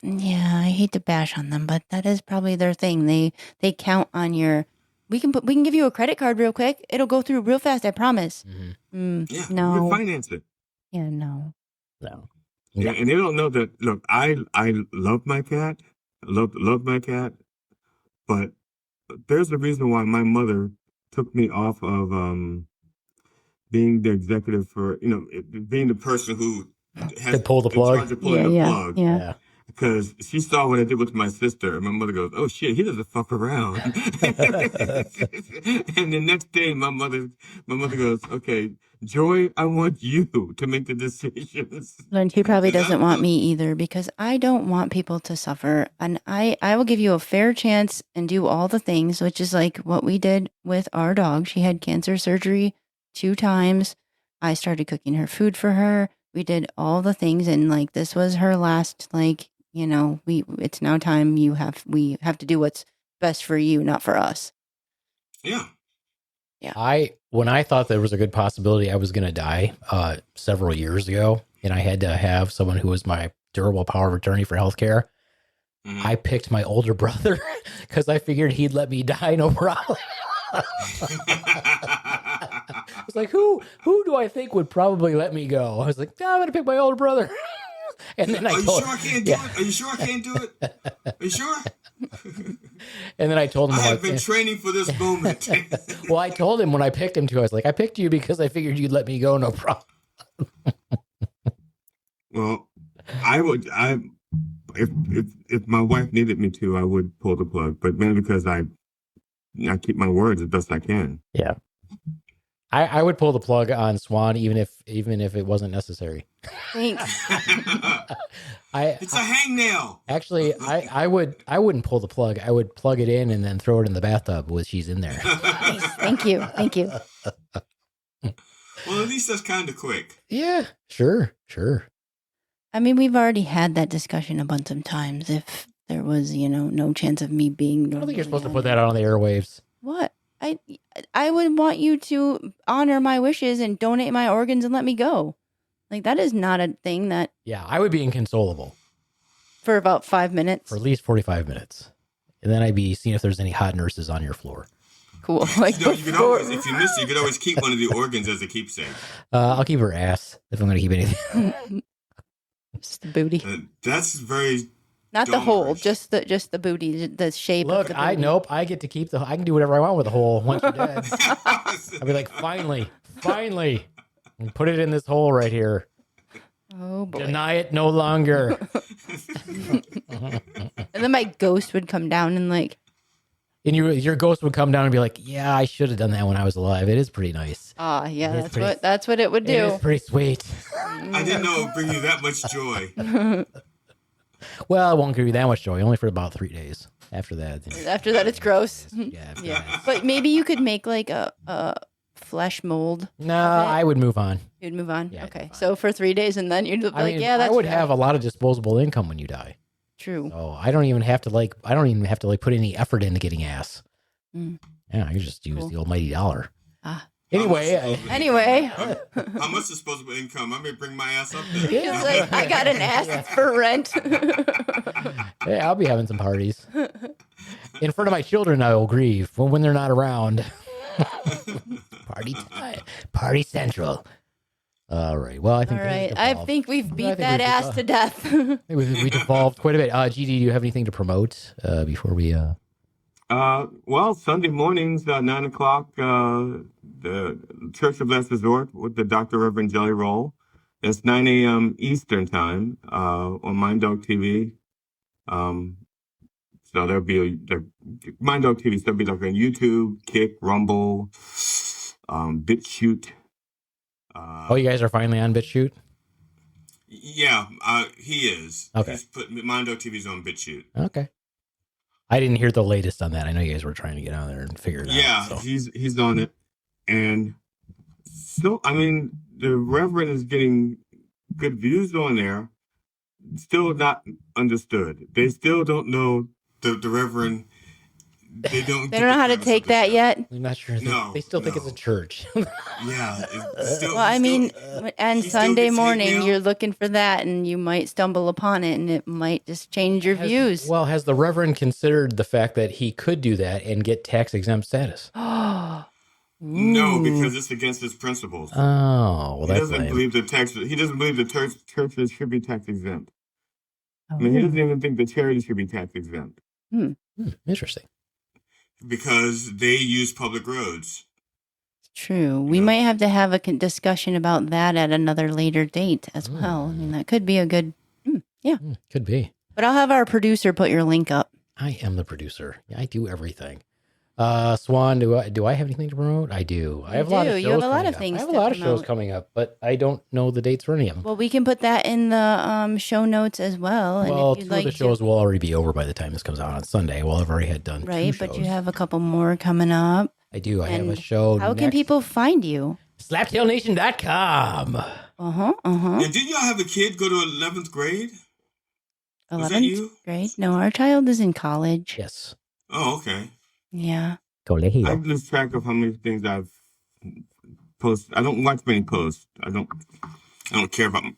Yeah, I hate to bash on them, but that is probably their thing. They count on your. We can give you a credit card real quick. It'll go through real fast. I promise. Yeah, no. we can finance it. Yeah, no. Yeah, and they don't know that. Look, I love my cat. Love my cat. But there's a reason why my mother took me off of being the executive for being the person who has to pull the plug. in charge of pulling the plug. Yeah. Because she saw what I did with my sister, and my mother goes, "Oh shit, he doesn't fuck around." And the next day, my mother goes, "Okay, Joy, I want you to make the decisions." And she probably doesn't want me either, because I don't want people to suffer, and I will give you a fair chance and do all the things, which is like what we did with our dog. She had cancer surgery 2 times. I started cooking her food for her. We did all the things, and like this was her last it's now time we have to do what's best for you, not for us. Yeah. When I thought there was a good possibility I was going to die several years ago, and I had to have someone who was my durable power of attorney for healthcare, I picked my older brother because I figured he'd let me die no problem. I was like, who do I think would probably let me go? I was like, I'm going to pick my older brother. And then Are you sure I can't do it? Are you sure I can't do it? Are you sure? And then I told him, I have been training for this moment. Well, I told him when I picked him to, I was like, I picked you because I figured you'd let me go, no problem. Well, if my wife needed me to, I would pull the plug, but mainly because I keep my words as best I can. Yeah. I would pull the plug on Swan even if it wasn't necessary. Thanks. It's a hangnail. Actually, I wouldn't pull the plug. I would plug it in and then throw it in the bathtub when she's in there. Nice. Thank you. Well, at least that's kind of quick. Yeah, sure. I mean, we've already had that discussion a bunch of times. If there was, no chance of me being. I don't think you're supposed to put that out on the airwaves. What? I would want you to honor my wishes and donate my organs and let me go. Like, that is not a thing that... Yeah, I would be inconsolable. For about 5 minutes? For at least 45 minutes. And then I'd be seeing if there's any hot nurses on your floor. Cool. Like, you could always, if you miss it, you could always keep one of the organs as a keepsake. I'll keep her ass if I'm going to keep anything. Just the booty. That's very... Not the hole, just the booty, the shape of the booty. I get to keep I can do whatever I want with the hole once you're dead. I'll be like, finally, and put it in this hole right here. Oh boy. Deny it no longer. And then my ghost would come down and like. And your ghost would come down and be like, "Yeah, I should have done that when I was alive. It is pretty nice." Yeah, that's what it would do. It is pretty sweet. I didn't know it would bring you that much joy. Well, it won't give you that much joy. Only for about 3 days. After that, it's gross. Yeah. But maybe you could make like a flesh mold. No, I would move on. You'd move on. Yeah, Okay, so for 3 days, and then you'd be like, that's I would have a lot of disposable income when you die. True. So I don't even have to put any effort into getting ass. Yeah, I can just use the almighty dollar. Anyway. How much disposable income? I may bring my ass up there. He's like, I got an ass for rent. Hey, I'll be having some parties. In front of my children, I will grieve when they're not around. Party time. Party central. All right. Well, I think we've beat that ass to death. we devolved quite a bit. GD, do you have anything to promote before we... Well, Sunday mornings, 9 o'clock, the Church of Last Resort with the Dr. Reverend Jelly Roll. It's 9 a.m. Eastern Time on Minddog TV. So there'll be Minddog TV. So there'll be like on YouTube, Kick, Rumble, BitChute. You guys are finally on BitChute? Yeah, he is. Okay. He's put Minddog TV's on BitChute. Okay. I didn't hear the latest on that. I know you guys were trying to get on there and figure it out. Yeah, so. He's on it. And so, I mean, the Reverend is getting good views on there. Still not understood. They still don't know the Reverend. They don't know how to take that yet. I'm not sure. They still think it's a church. Yeah. And Sunday morning, you're looking for that, and you might stumble upon it, and it might just change your views. Well, has the Reverend considered the fact that he could do that and get tax-exempt status? No, because it's against his principles. Oh, well, he doesn't believe the churches should be tax-exempt. I mean, he doesn't even think the charity should be tax-exempt. Interesting. Because they use public roads. True. We might have to have a discussion about that at another later date as well. I mean, that could be a good, could be. But I'll have our producer put your link up. I am the producer. I do everything. Swan, do I have anything to promote? I do. I have a lot of shows. You have a lot of things. I have a lot of shows coming up, but I don't know the dates for any of them. Well, we can put that in the show notes as well. Well, and if 2 of the shows will already be over by the time this comes out on Sunday. Well, I've already had done 2 shows. But you have a couple more coming up. I do. I have a show. How can people find you? Slaptailnation.com. And didn't y'all have a kid go to 11th grade? 11th grade? No, our child is in college. Yes. Oh, okay. Yeah. I lose track of how many things I've posted. I don't watch many posts. I don't care about them.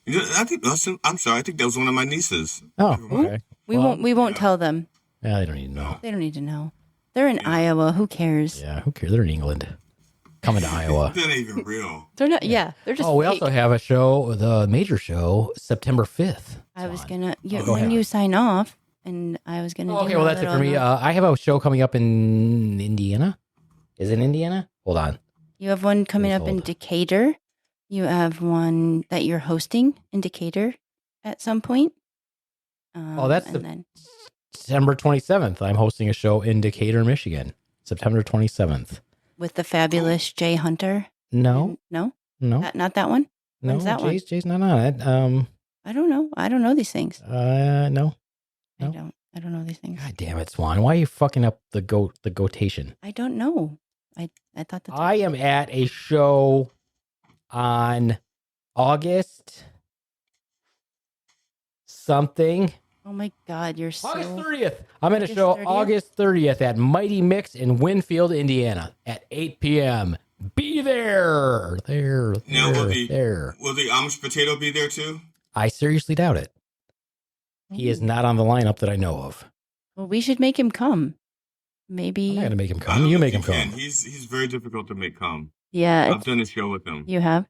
I'm sorry. I think that was one of my nieces. Oh, okay. We won't tell them. Yeah, they don't need to know. They don't need to know. They're in Iowa. Who cares? Yeah, who cares? They're in England. Coming to Iowa. That ain't even real. They're not. Yeah, they're just. We fake. also have a show, the major show, September 5th. I was gonna when you sign off. And I was going to okay, well, that's it for me. I have a show coming up in Indiana. Is it Indiana? Hold on. You have one coming up in Decatur. You have one that you're hosting in Decatur at some point. That's September 27th. I'm hosting a show in Decatur, Michigan. September 27th. With the fabulous Jay Hunter? No. No? No. Not that one? No, When's that Jay's not on it. I don't know. I don't know these things. No. I don't know these things. God damn it, Swan. Why are you fucking up the gotation? I don't know. I thought that I am at a show on August something. Oh my God, you're so... August 30th. I'm at a show 30th? August 30th at Mighty Mix in Winfield, Indiana at 8 p.m. Be there. Now, will the Amish Potato be there too? I seriously doubt it. He is not on the lineup that I know of. Well, we should make him come. Maybe. I'm not going to make him come. You make him come. He's very difficult to make come. Yeah. I've done a show with him. You have?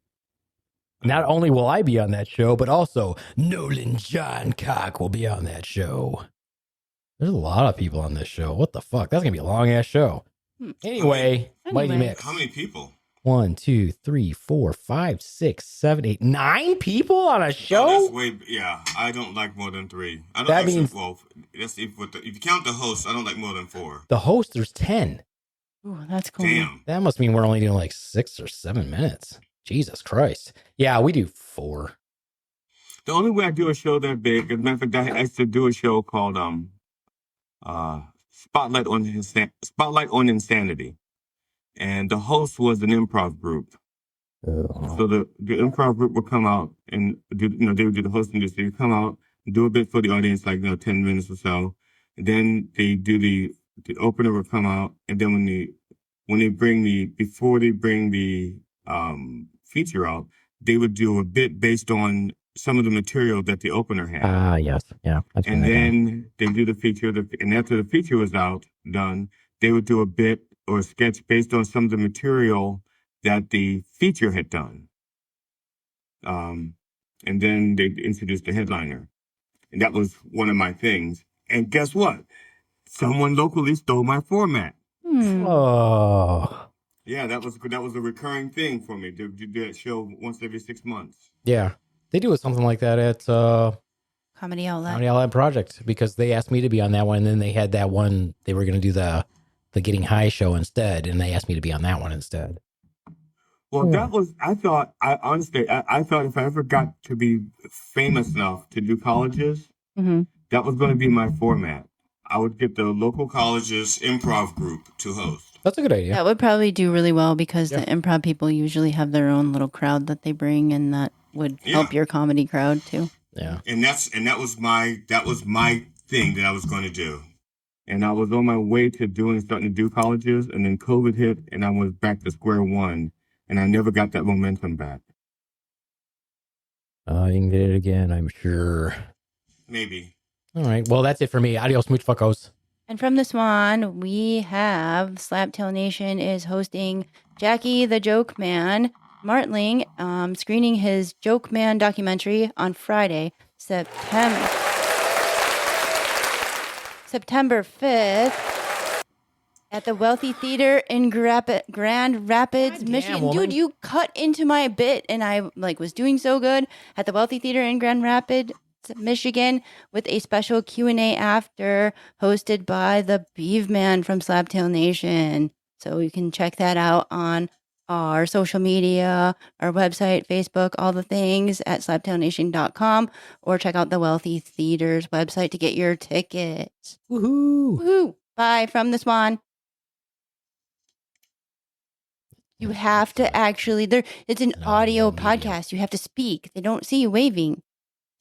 Not only will I be on that show, but also Nolan John Cock will be on that show. There's a lot of people on this show. What the fuck? That's going to be a long-ass show. Anyway, Mighty Mix. How many people? 1, 2, 3, 4, 5, 6, 7, 8, 9 people on a show? Oh, that's way, yeah. I don't like more than 3. I don't That actually, means- well, that's if you count the host, I don't like more than 4. The host, there's 10. Ooh, that's cool. Damn. That must mean we're only doing like 6 or 7 minutes. Jesus Christ. Yeah, we do 4. The only way I do a show that big, as a matter of fact, I used to do a show called Spotlight on Insanity, and the host was an improv group. So the improv group would come out and do, they would do the hosting. So you come out, do a bit for the audience, like 10 minutes or so. And then they do the opener would come out, and then before they bring the feature out, they would do a bit based on some of the material that the opener had. Yes. Yeah. And then they do the feature, and after the feature was done, they would do a bit or a sketch based on some of the material that the feature had done. And then they introduced the headliner. And that was one of my things. And guess what? Someone locally stole my format. Oh. Yeah, that was a recurring thing for me. To do that show once every 6 months. Yeah. They do something like that at Comedy Outlet. Comedy Outlet Project, because they asked me to be on that one, and then they had that one, they were going to do the Getting High show instead, and they asked me to be on that one instead. Well, that was, I thought if I ever got to be famous enough to do colleges, that was going to be my format. I would get the local colleges improv group to host. That's a good idea. That would probably do really well, because the improv people usually have their own little crowd that they bring, and that would help your comedy crowd too. Yeah. And that was my thing that I was going to do. And I was on my way to starting to do colleges, and then COVID hit, and I was back to square one, and I never got that momentum back. You can get it again, I'm sure. Maybe. All right. Well, that's it for me. Adios, mooch fuckos. And from the Swan, we have Slaptail Nation is hosting Jackie the Joke Man, Martling, screening his Joke Man documentary on Friday, September 5th at the Wealthy Theater in Grand Rapids, Michigan. woman. Dude, you cut into my bit, and I was doing so good at the Wealthy Theater in Grand Rapids, Michigan, with a special Q&A after, hosted by the Beaveman from Slaptail Nation. So you can check that out on our social media, our website, Facebook, all the things at slaptailnation.com, or check out the Wealthy Theater's website to get your tickets. Woohoo. Woohoo! Bye from the Swan. You have to actually, it's an audio podcast. You have to speak. They don't see you waving.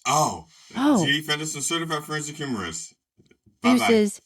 Oh. Oh. GD Fenderson, certified forensic humorist. Bye-bye. Deuces.